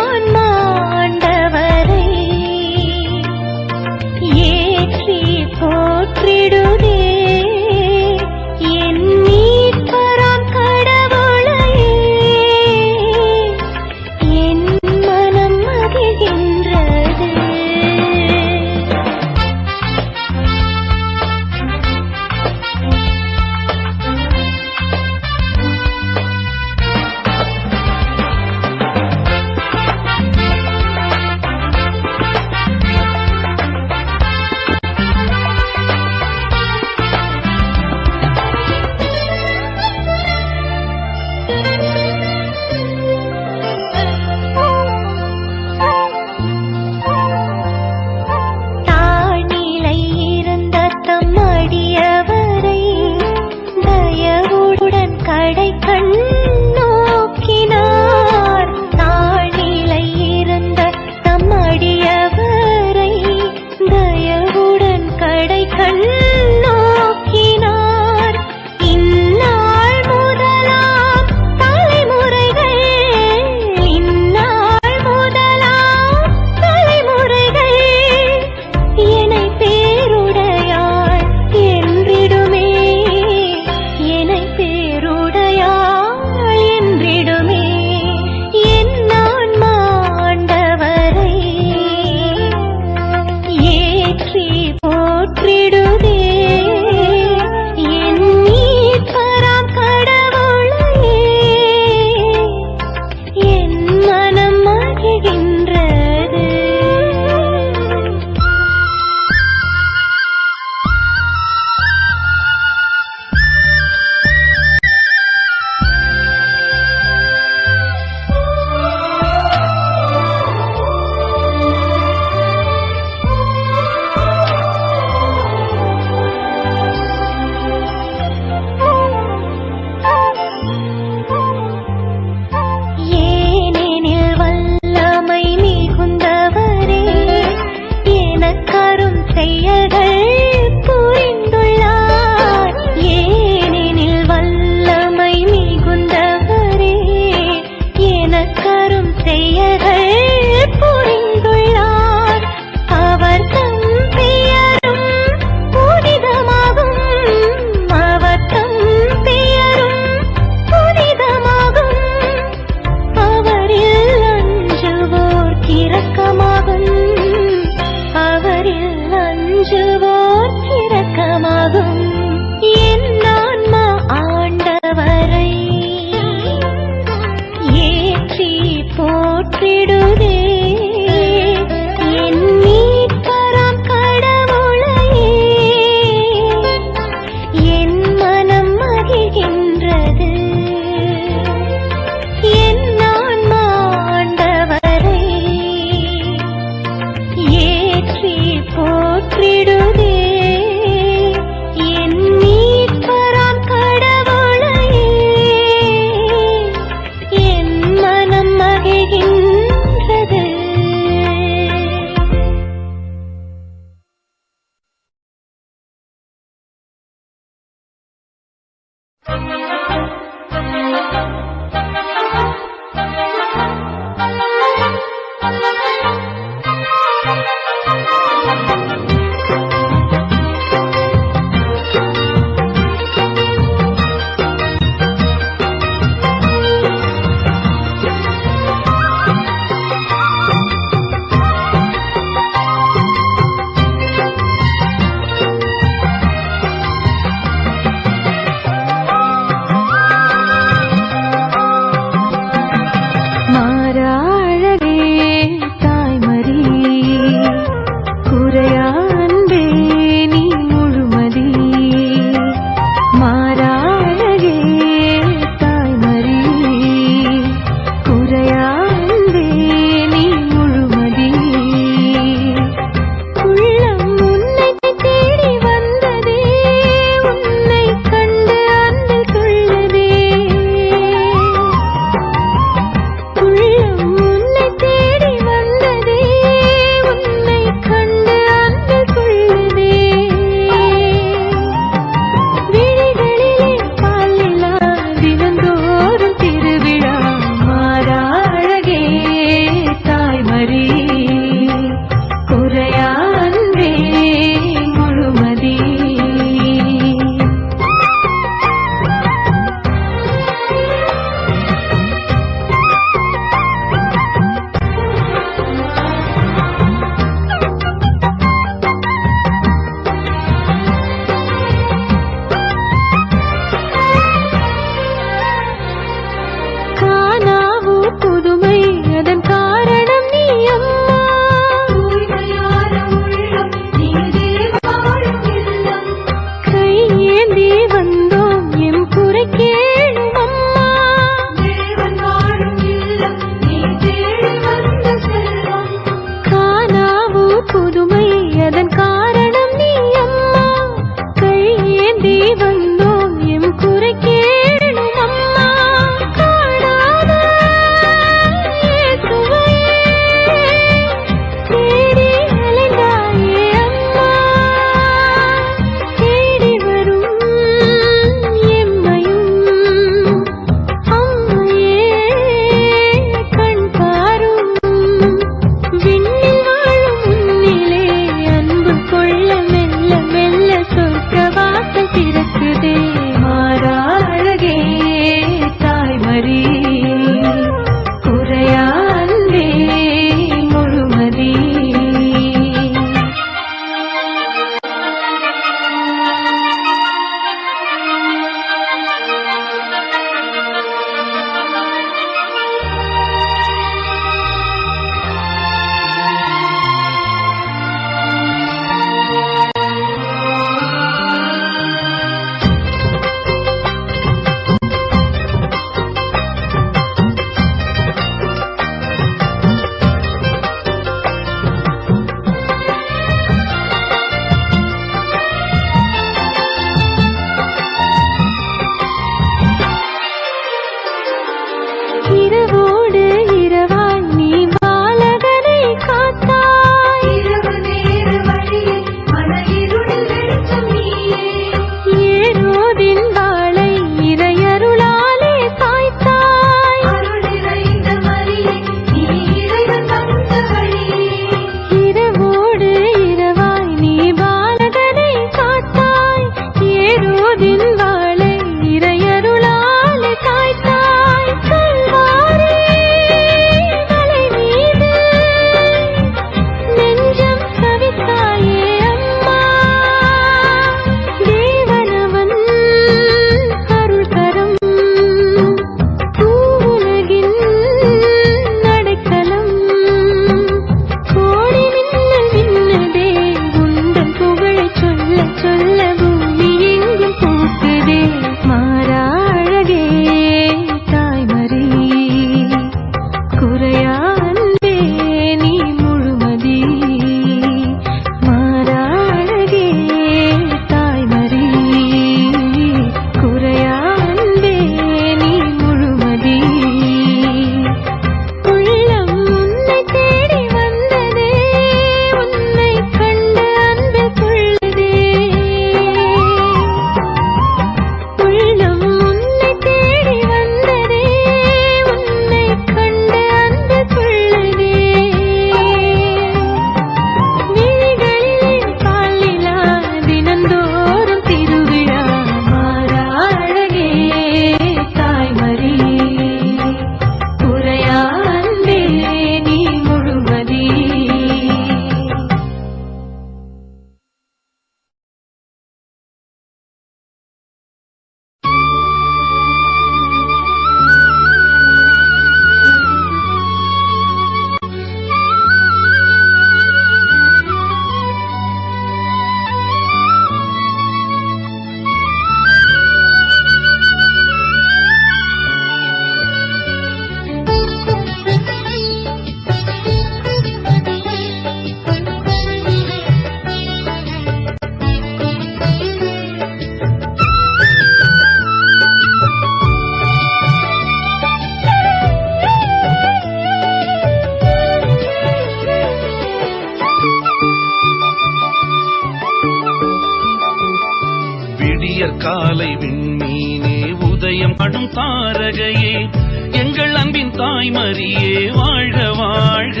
காணும் தாரகையே எங்கள் அன்பின் தாய்மரியே வாழ்க வாழ்க.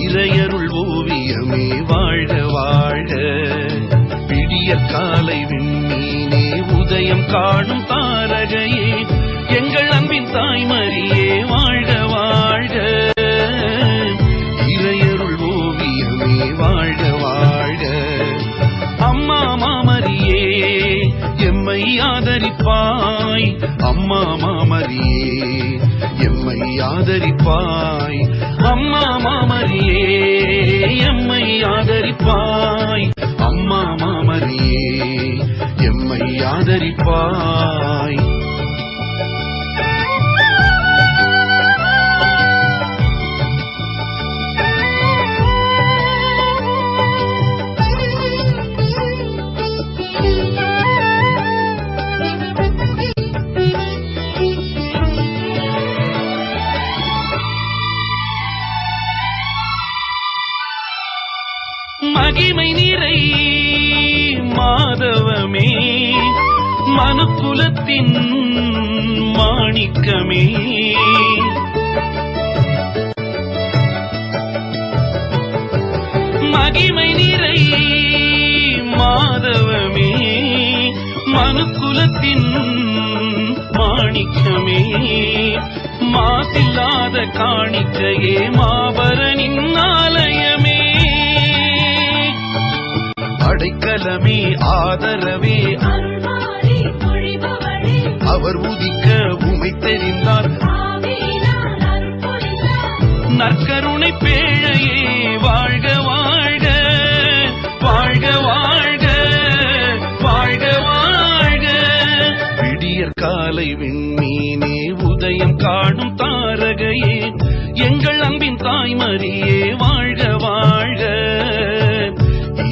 இறையருள் ஓவியமே வாழ்க வாழ்க. விடியற் காலை விண்மீனே உதயம் காணும் தாரகையே எங்கள் அன்பின் தாய்மரியே வாழ்க வாழ்க. இறையருள் ஓவியமே வாழ்க வாழ்க. அம்மா மாமரியே எம்மை ஆதரிப்பாய். அம்மா மாமரியே எம்மை ஆதரிப்பாய். அம்மா மாமரியே எம்மை ஆதரிப்பாய். அம்மா மாமரியே எம்மை ஆதரிப்பாய். மகிமை நிறை மாதவமே மனுக்குலத்தின் மாணிக்கமே. மகிமை நிறை மாதவமே மனுக்குலத்தின் மாணிக்கமே. மாசில்லாத காணிக்கையே மாபரனின் ஆலயமே. அடைக்கலமே ஆதரவே அவர் உதிக்க உமை தெரிந்தார். நற்கருணை பேழையே வாழ்க வாழ்க. வாழ்க வாழ்க. வாழ்க வாழ்க. விடியற் காலை விண்மீனே உதயம் காணும் தாரகையே எங்கள் அன்பின் தாய்மரியே வாழ்க வாழ்க.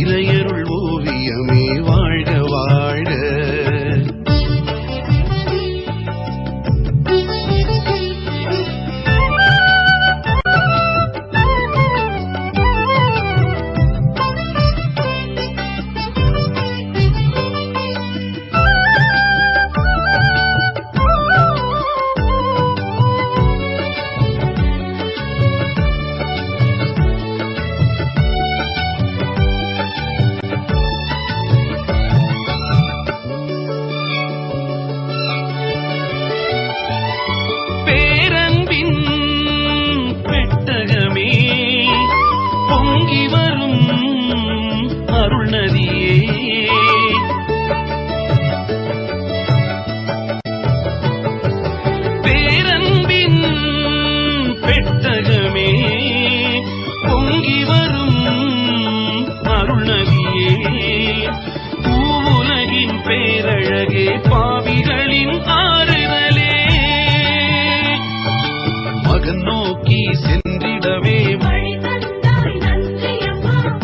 இறையருள் ஓவியமே வாழ்க வாழ்க. பாவிகளின் ஆறுதலே மகன் நோக்கி சென்றிடவே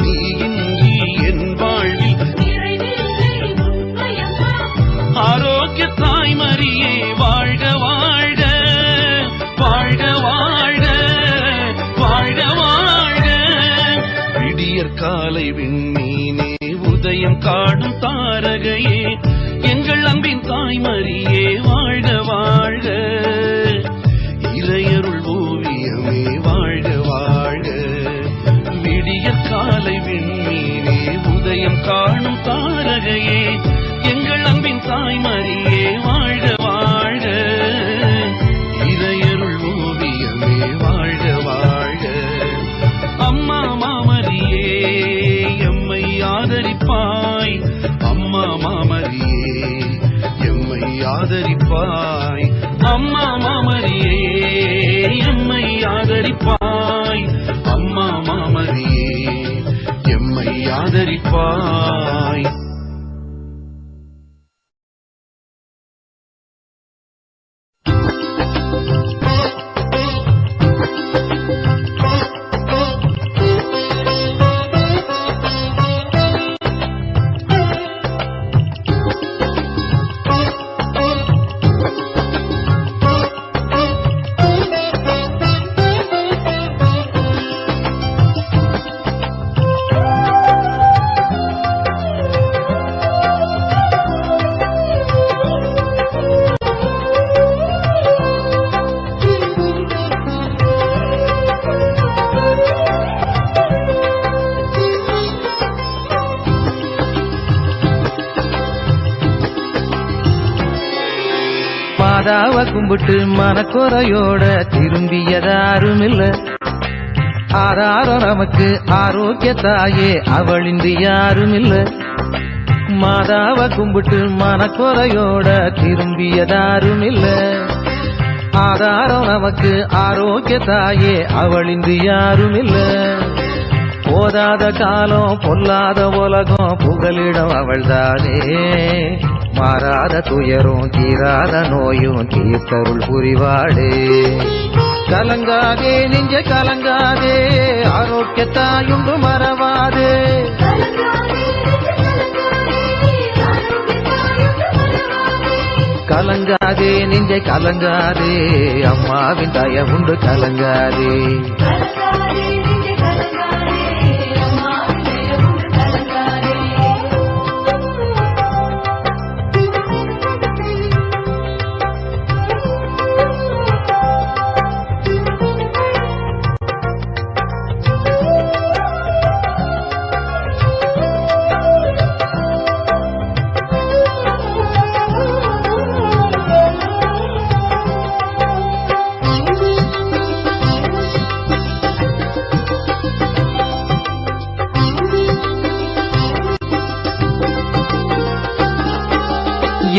நீ இன்றி என் வாழ்வில் ஆரோக்கிய தாய்மரியே வாழ்க வாழ்க. வாழ்க வாழ்க. வாழ்க வாழ்க. விடியற் காலை விண்மீனே உதயம் காடும் தாரகையே எங்கள் அன்பின் தாய்மரியே வாழ்க வாழ்க. இறையருள் ஓவியமே வாழ்க வாழ்க. விடியற் காலை விண்மீனே உதயம் காணும் தாரகையே எங்கள் அன்பின் தாய்மரியே வாழ்க வாழ்க. இறையருள் ஓவியமே வாழ்க வாழ்க. அம்மா மாமரியே எம்மை ஆதரிப்பாய். அம்மா மாமரியே எம்மை ஆதரிப்பாய். அம்மா மாமரியே எம்மை ஆதரிப்பாய். அம்மா மாமரியே எம்மை ஆதரிப்பாய். மாதாவ கும்பிட்டு மனக்குறையோட திரும்பியதாரும் இல்ல. ஆதாரம் நமக்கு ஆரோக்கிய தாயே அவளின்றி யாரும் இல்ல. மாதாவ கும்பிட்டு மனக்குறையோட திரும்பியதாரும் இல்ல. ஆதாரம் நமக்கு ஆரோக்கிய தாயே அவளின்றி யாரும் இல்ல. போதாத காலம் பொல்லாத உலகம் புகலிடம் அவள்தானே. மாறாத துயரும் தீராத நோயும் தீர்த்தருள் புரிவாடே. கலங்காதே நெஞ்ச கலங்காதே ஆரோக்கிய தாயுண்டு மறவாதே. கலங்காதே நெஞ்ச கலங்காதே அம்மாவின் தயவுண்டு கலங்காதே.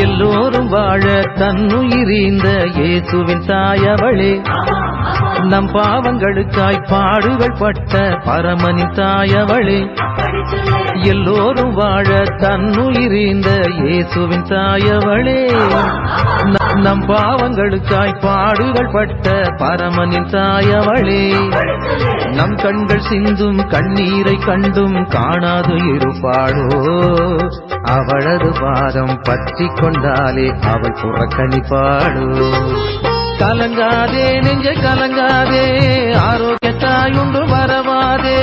எல்லோரும் வாழ தன்னுயிரீந்த இயேசுவின் தாயவளே. நம் பாவங்களுக்காய் பாடுகள் பட்ட பரமனின் தாயவளே. எல்லோரும் வாழ தன்னுயிரீந்த இயேசுவின் தாயவளே. நம் பாவங்களுக்காய் பாடுகள் பட்ட பரமனின் தாயவளே. நம் கண்கள் சிந்தும் கண்ணீரை கண்டும் காணாது இருப்பாளோ. அவளது பாதம் பற்றி கொண்டாலே அவள் புறக்கணிப்பாளோ. கலங்காதே நெஞ்ச கலங்காதே ஆரோக்கிய தாயுண்டு மறவாதே.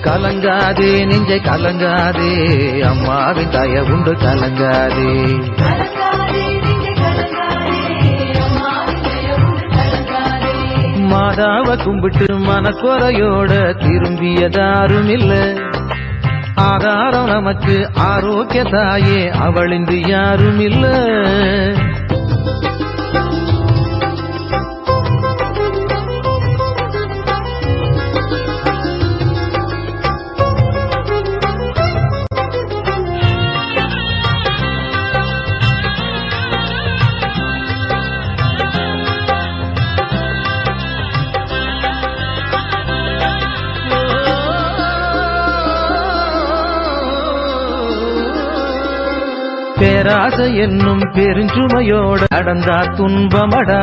கலங்காதே நெஞ்ச கலங்காதே அம்மாவின் தயவுண்டு கலங்காதே. மாதாவ கும்பிட்டு மனக்குறையோட திரும்பியதாரும் இல்ல. ஆதாரம் நமக்கு ஆரோக்கிய தாயே அவளின்றி யாரும் இல்ல. பேராசை என்னும் பெருஞ்சுமையோட நடந்தா துன்பமடா.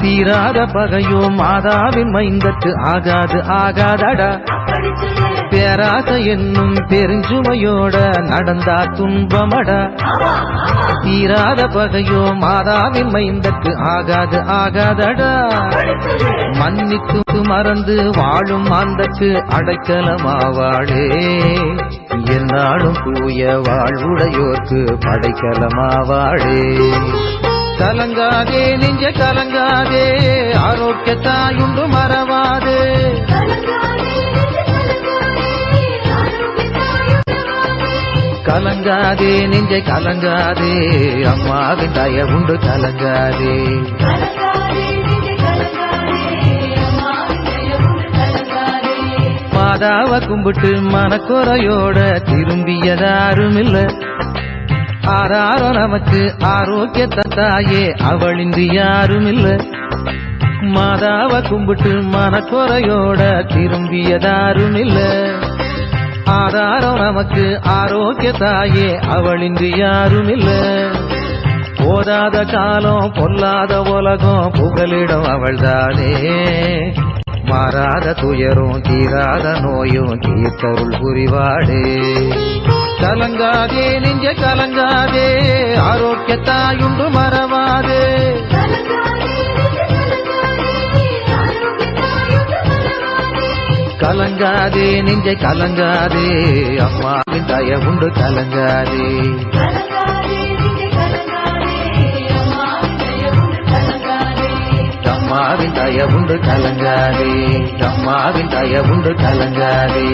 தீராத பகையோ மாதாவின் மைந்தத்து ஆகாது ஆகாதடா. பேராசை என்னும் பெருஞ்சுமையோட நடந்தா துன்பமடா. தீராத பகையோ மாதாவின் மைந்தத்து ஆகாது ஆகாதடா. மன்னித்து மறந்து வாழும் மாந்தக்கு அடைக்கலமாவாளே. என்னாலும் தூய வாழ்வுடையோர்க்கு படைக்கலமாவாளே. கலங்காதே நெஞ்ச கலங்காதே ஆரோக்கிய தாயுண்டு மறவாதே. கலங்காதே நெஞ்ச கலங்காதே அம்மாவின் தயவுண்டு கலங்காதே. மாதாவ கும்பிட்டு மனக்குறையோட திரும்பியதாரும் இல்ல. ஆதாரம் நமக்கு ஆரோக்கிய தாயே அவளின்றி யாரும் இல்ல. மாதாவ கும்பிட்டு மனக்குறையோட திரும்பியதாரும் இல்ல. ஆதாரம் நமக்கு ஆரோக்கிய தாயே அவளின்றி யாரும் இல்ல. போதாத காலம் பொல்லாத உலகம் புகலிடம் அவள்தானே. மாறாத துயரும் தீராத நோயும் தீர்த்தருள் புரிவாடே. கலங்காதே நெஞ்ச கலங்காதே ஆரோக்கிய தாயுண்டு மறவாதே. கலங்காதே நெஞ்ச கலங்காதே அம்மாவின் தயவுண்டு கலங்காதே. அம்மாவின் தயவுண்டு கலங்காதே. அம்மாவின் தயவுண்டு கலங்காதே.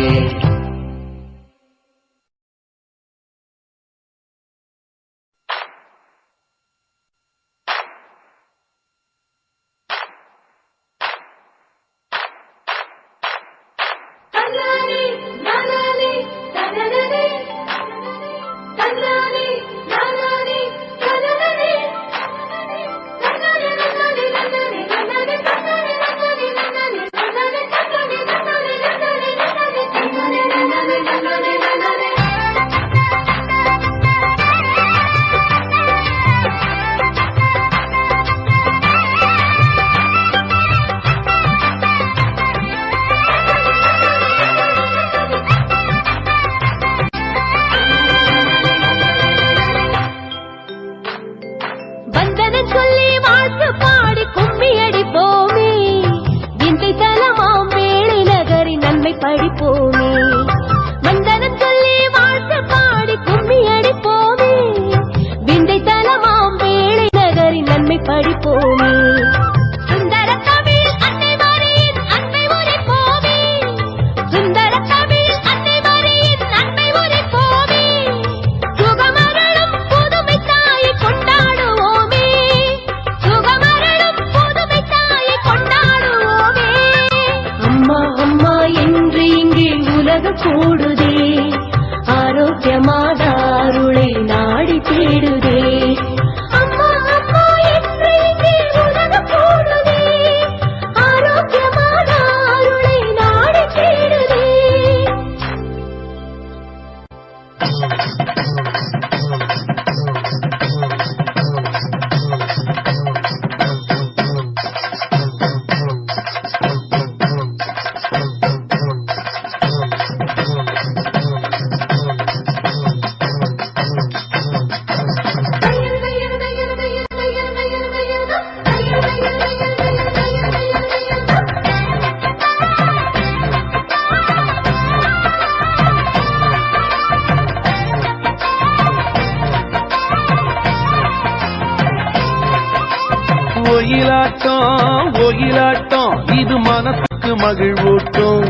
ஒயிலாட்டம் ஒயிலாட்டம் இது மனசுக்கு மகிழ்வூட்டும்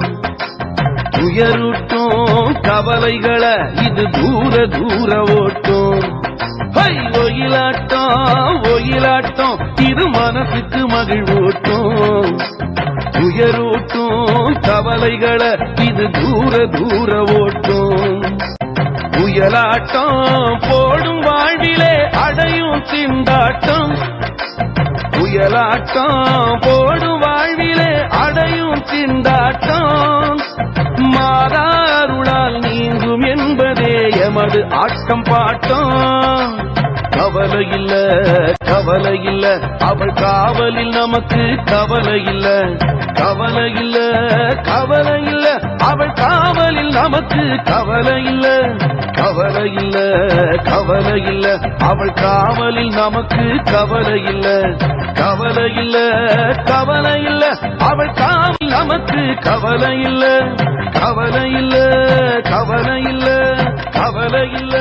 உயரூட்டும் கவலைகளை இது தூர தூர ஓட்டும் ஒயிலாட்டம் ஒயிலாட்டம் இது மனசுக்கு மகிழ்வூட்டும் உயரூட்டும் கவலைகளை இது தூர தூர ஓட்டும் புயலாட்டம் போடும் வாழ்விலே அடையும் திண்டாட்டம் புயலாட்டம் போடும் வாழ்விலே அடையும் திண்டாட்டம் மாறாருளால் நீங்கும் என்பதே எமது ஆட்டம் பாட்டம் கவலை இல்ல கவலை இல்ல அவள் காவலில் நமக்கு கவலை இல்ல கவலை இல்ல கவலை இல்ல அவள் காவலில் நமக்கு கவலை இல்ல கவலை இல்ல கவலை இல்ல அவள் காவலில் நமக்கு கவலை இல்ல கவலை இல்ல கவலை இல்ல அவள் காவல் நமக்கு கவலை இல்ல கவலை இல்ல கவலை இல்ல கவலை இல்ல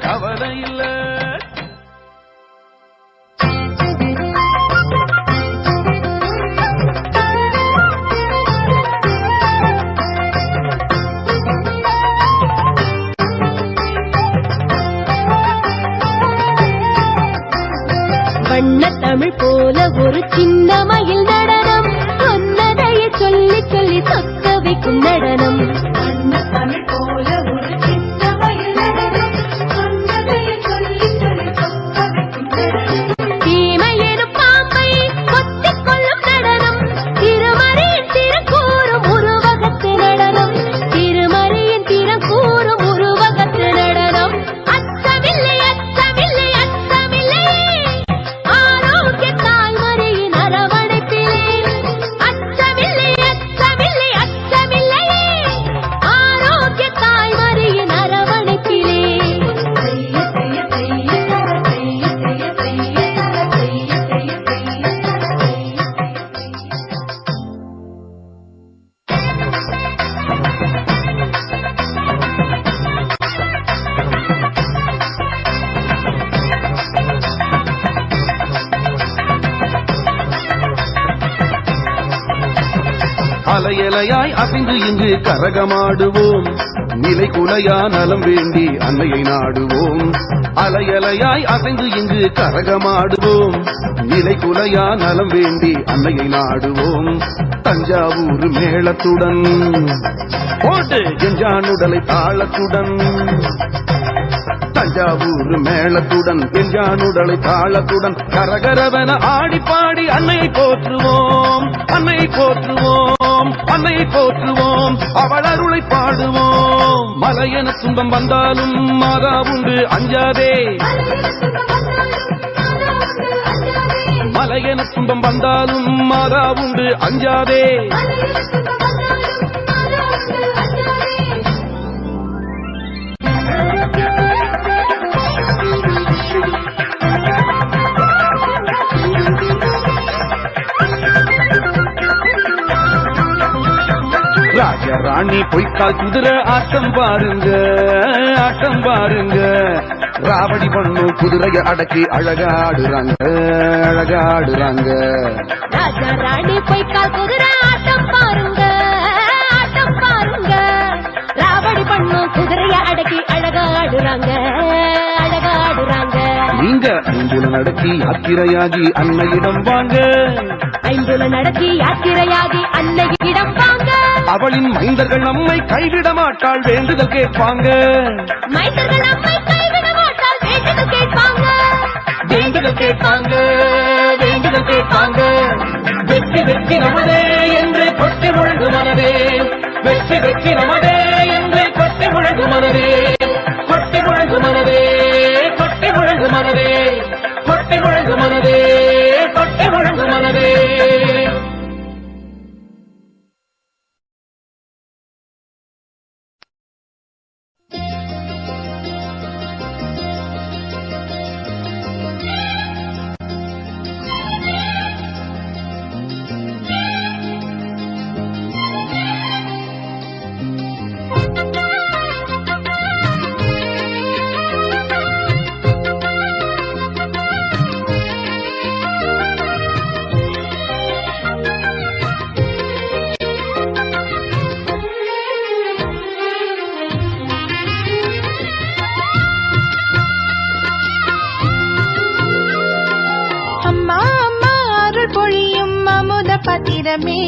கவலை இல்ல வண்ண தமிழ் போல ஒரு சின்ன மயில் நடனம் சொன்னதையே சொல்லி சொல்லி சொக்க வைக்கும் நடனம் வண்ண தமிழ் போல ஒரு சின்ன மயில் நடனம் சொன்னதையே சொல்லி சொல்லி சொக்க வைக்கும் நடனம் தீமை எனும் பாம்பை கொத்திக் கொள்ளும் நடனம் திருமறையின் திறக்கூறும் உருவகத்து நடனம் திருமறையின் திறக்கூறும் உருவகத்து நடனம் அச்சமில்லை அச்சமில்லை அச்சமில்லை ஆரோக்கிய தாய்மறையின் அரவணைப்பிலே அச்சமில்லை அச்சமில்லை அச்சமில்லை ஆரோக்கிய தாய்மறையின் அரவணைப்பிலே அலையலையாய் அசைந்து இங்கு கரகமாடுவோம் நிலை குலையா நலம் வேண்டி அன்னையை நாடுவோம் அலையலையாய் அசைந்து இங்கு கரகமாடுவோம் நிலை குலையா நலம் வேண்டி அன்னையை நாடுவோம் தஞ்சாவூர் மேளத்துடன் போட்டு எஞ்சானுடலை தாளத்துடன் தஞ்சாவூர் மேளத்துடன் எஞ்சானுடலை தாளத்துடன் கரகரவன ஆடி பாடி அன்னையை போற்றுவோம் அன்னையை போற்றுவோம் அன்னையை போற்றுவோம் அவள் அருளை பாடுவோம் மலையென துன்பம் வந்தாலும் மாதா உண்டு அஞ்சாதே மலையென துன்பம் வந்தாலும் மாதா உண்டு அஞ்சாதே ராஜா ராணி பொய்க்கால் குதிரை ஆட்டம் பாருங்க ஆட்டம் பாருங்க ராவடி பண்ணு குதிரைய அடக்கி அழகாடுறாங்க அழகாடுறாங்க ராஜா ராணி பொய்க்கால் குதிரை ஆட்டம் பாருங்க ஆட்டம் பாருங்க ராவடி பண்ணு குதிரைய அடக்கி அழகாடுறாங்க அழகாடுறாங்க நீங்க ஐம்புல நடத்தி யாத்திரையாகி அன்னையிடம் வாங்க ஐம்புல நடத்தி யாத்திரையாகி அன்னையிடம் வாங்க அவளின் மைந்தர்கள் நம்மை கைவிட மாட்டாள் வேண்டுதல் கேட்பாங்க மைந்தர்கள் நம்மை கைவிட மாட்டால் வேண்டுதல் கேட்பாங்க வேண்டுதல் கேட்பாங்க வேண்டுதல் கேட்பாங்க வெற்றி வெற்றி நமதே என்று கொட்டி முழங்கு மனதே வெற்றி வெற்றி நமதே என்று கொட்டி முழங்கு மனதே கொட்டி முழங்கு மனதே கொட்டி முழங்கு மனதே கொட்டி முழங்கு மனதே கொட்டி முழங்கு மனதே பாத்திரமே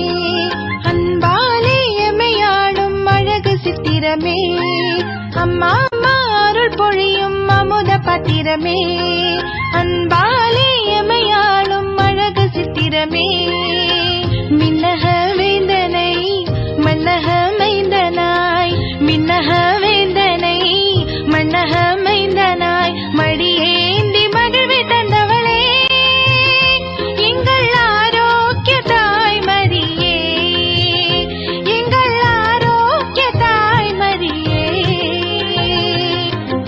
அன்பாலே எமையாடும் அழகு சித்திரமே அம்மா அம்மா அருள் பொழியும் அமுத பாத்திரமே அன்பாலே எமையாடும் அழகு சித்திரமே மின்னக வேந்தனை மன்னக மைந்தனாய் மின்னக வேந்தனை மன்னக மைந்தனாய் மடியேந்தி மகிழ்வை தந்தவளே எங்கள் ஆரோக்கிய தாய் மரியே எங்கள் ஆரோக்கிய தாய் மரியே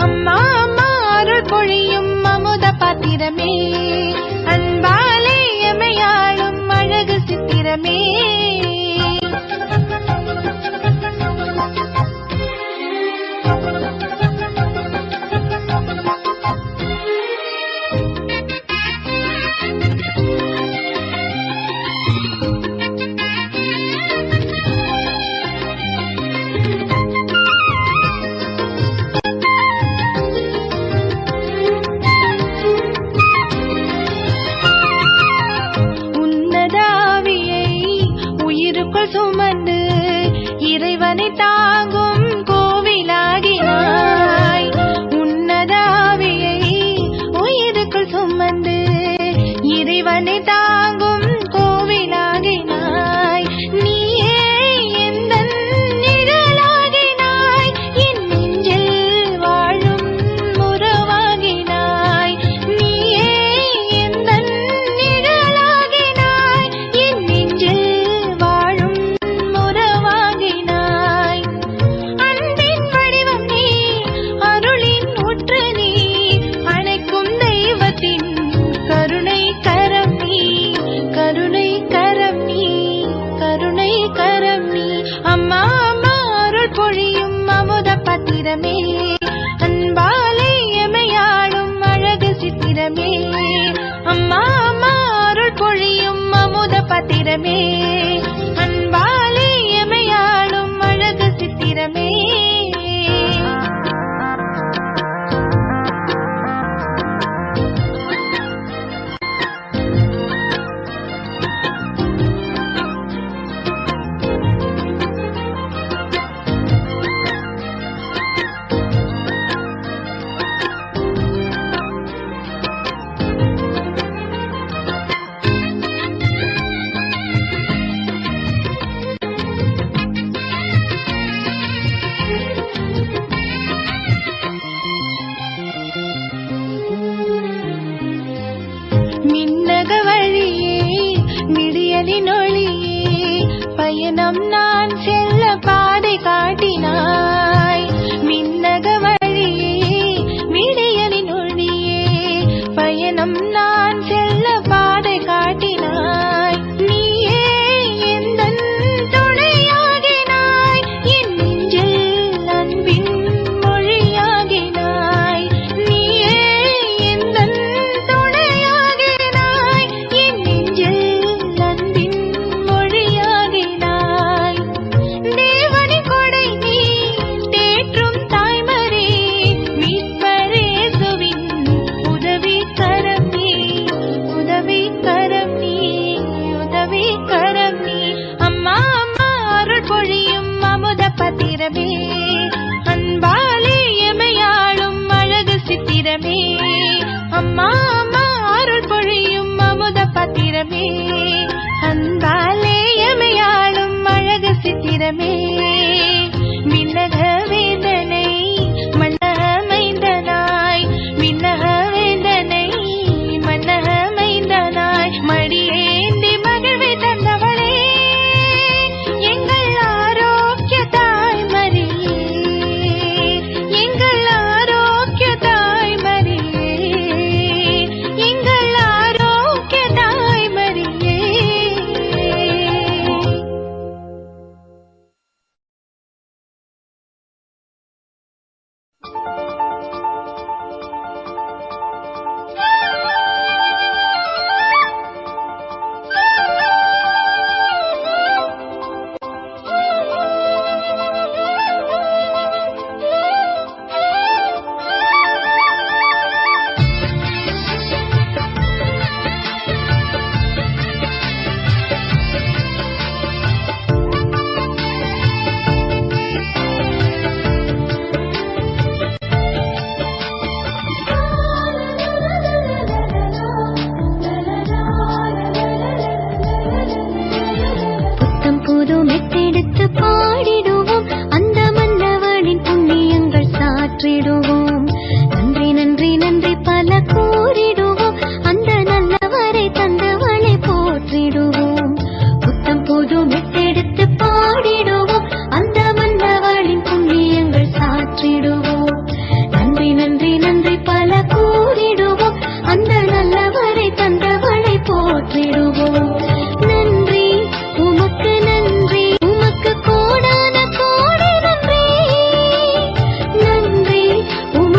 அம்மா அம்மா அருள் பொழியும் அமுத பாத்திரமே அன்பாலே எமையாளும் அழகு சித்திரமே சுமந்து இறைவனை தாங்கும் கோவிலாகினாய் உன்னதாவியை உயிருக்குள் சுமந்து இறைவனை தாங்கும் கோவிலாகினாய் நீயே எந்தன் நிழலாகினாய் என் நெஞ்சில் வாழும் உறவாகினாய் நீயே எந்தன் நிழலாகினாய் என் நெஞ்சில் பாத்திரமே அன்பாலே எமையாடும் அழகு சித்திரமே அம்மா அம்மா அருள் பொழியும் அமுத பாத்திரமே அன்பாலே எமையாடும் அழகு சித்திரமே மின்னக வழியே மிடியலின் ஒளியே பயணம் நான் செல்ல பாதை காட்டினாய் மின்னக வழியே மிடியலின் ஒளியே பயணம் நான் செல்ல பாதை காட்டினாய் நீயே எந்தன் துணையாகினாய் என் நெஞ்சில் அன்பின் மொழியாகினாய் நீயே எந்தன் பாத்திரமே அன்பாலே எமையாளும் அழகு சித்திரமே அம்மா அம்மா அருள் பொழியும் அமுத பாத்திரமே அன்பாலே எமையாளும் அழகு சித்திரமே விண்ணக வேந்தனை மன்னக மைந்தனாய் விண்ணக வேந்தனை மன்னக மைந்தனாய் மடியேந்தி மகிழ்வை தந்தவளே எங்கள் ஆரோக்கிய தாய் மரியே எங்கள் ஆரோக்கிய தாய் மரியே எங்கள் ஆரோக்கிய தாய் மரியே சாற்றிடுவோம். நன்றி நன்றி நன்றி பல கூறிடுவோம். அந்த நல்லவரை தந்தவளை போற்றிடுவோம். புத்தம் புது மெட்டெடுத்து பாடிடுவோம். அந்த மன்னவளின் புண்ணியங்கள் சாற்றிடுவோம். நன்றி நன்றி நன்றி பல கூறிடுவோம். அந்த நல்லவரை தந்தவளை போற்றிடுவோம். நன்றி உமக்கு நன்றி, உமக்கு கோடான கோடி நன்றி. நன்றி உமக்கு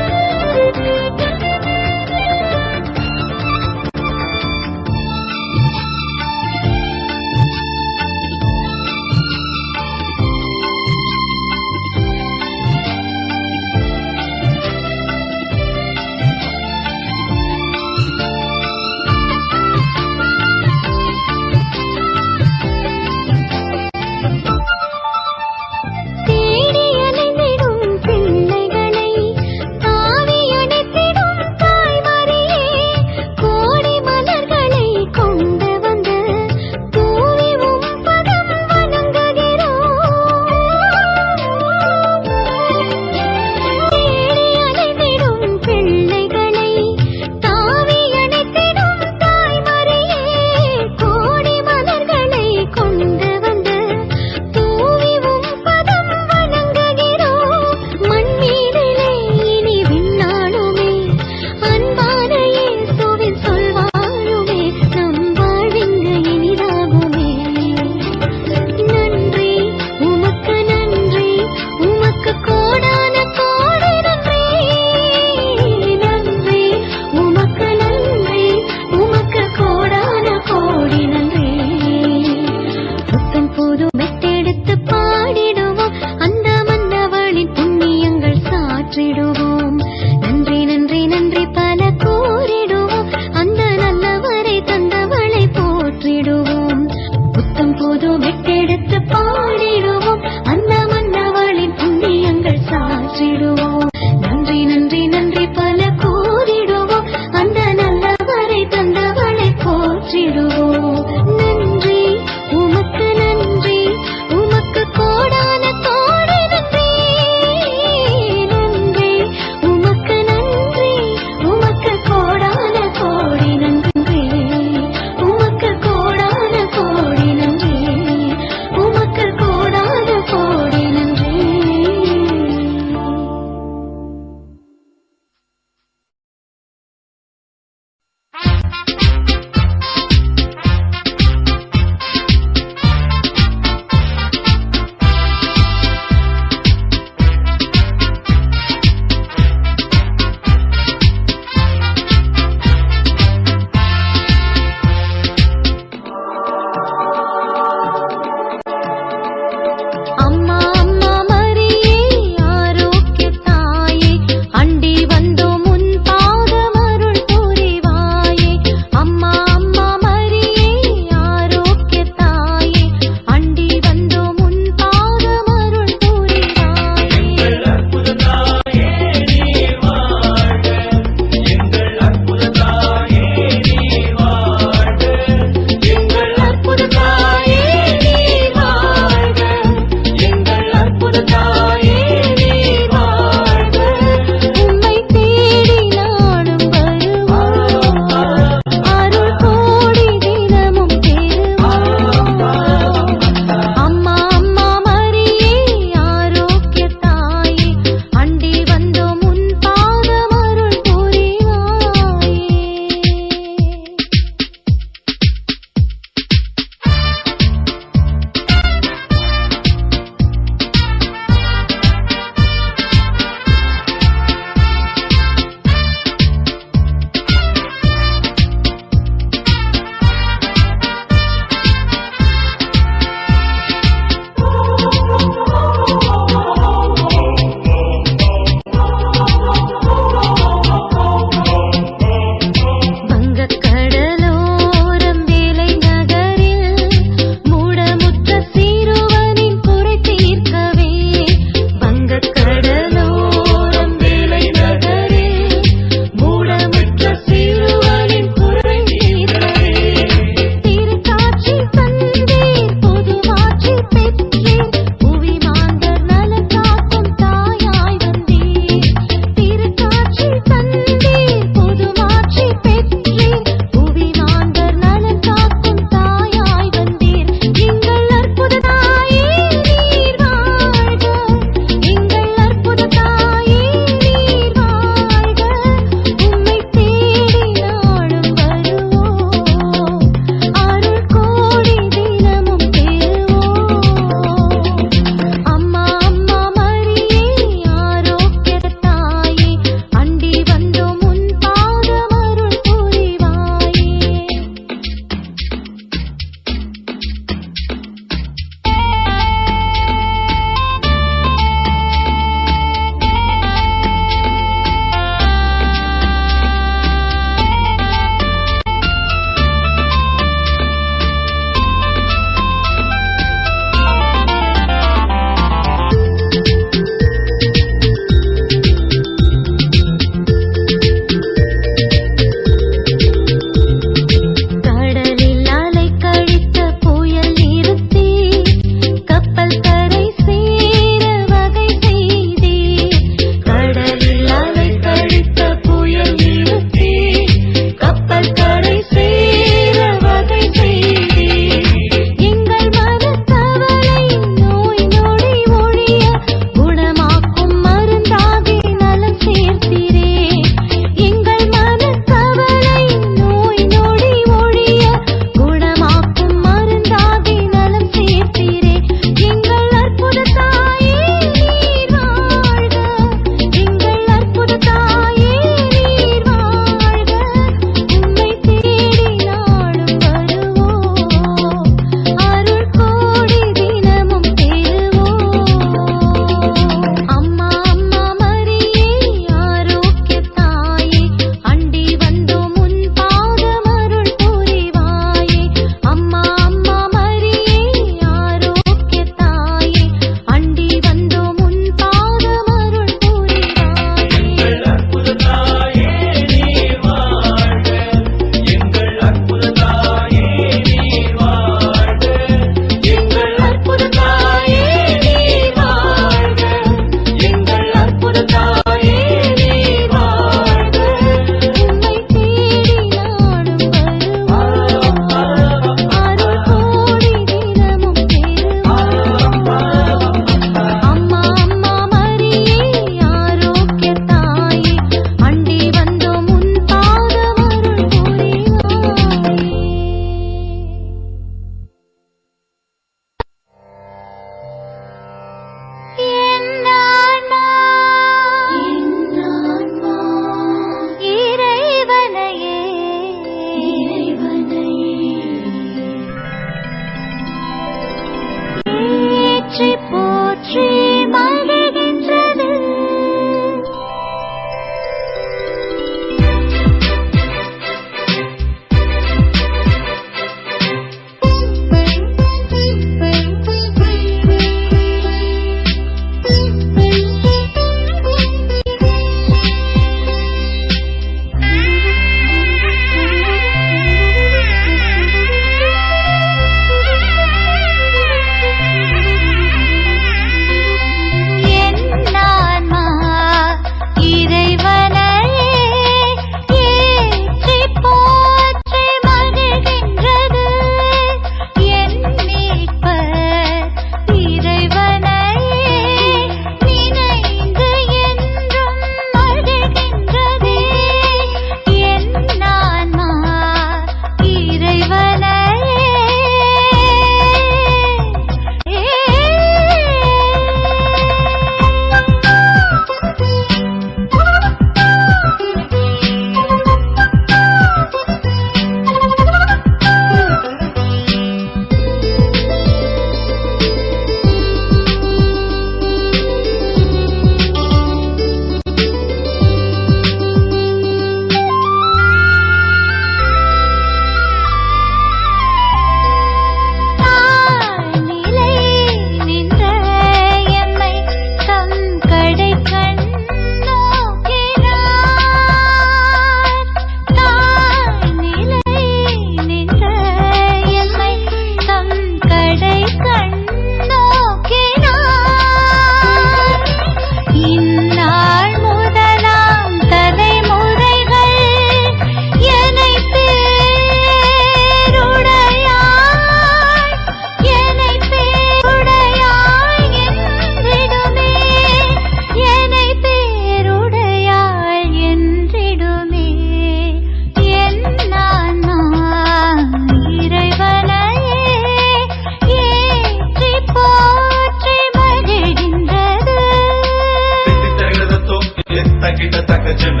ಎತ್ತಗಿಟ ತಕ ಜನ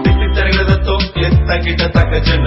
ತಿತ್ತಿ ತರಗದ ತೋ ಎತ್ತಗಿಟ ತಕ ಜನ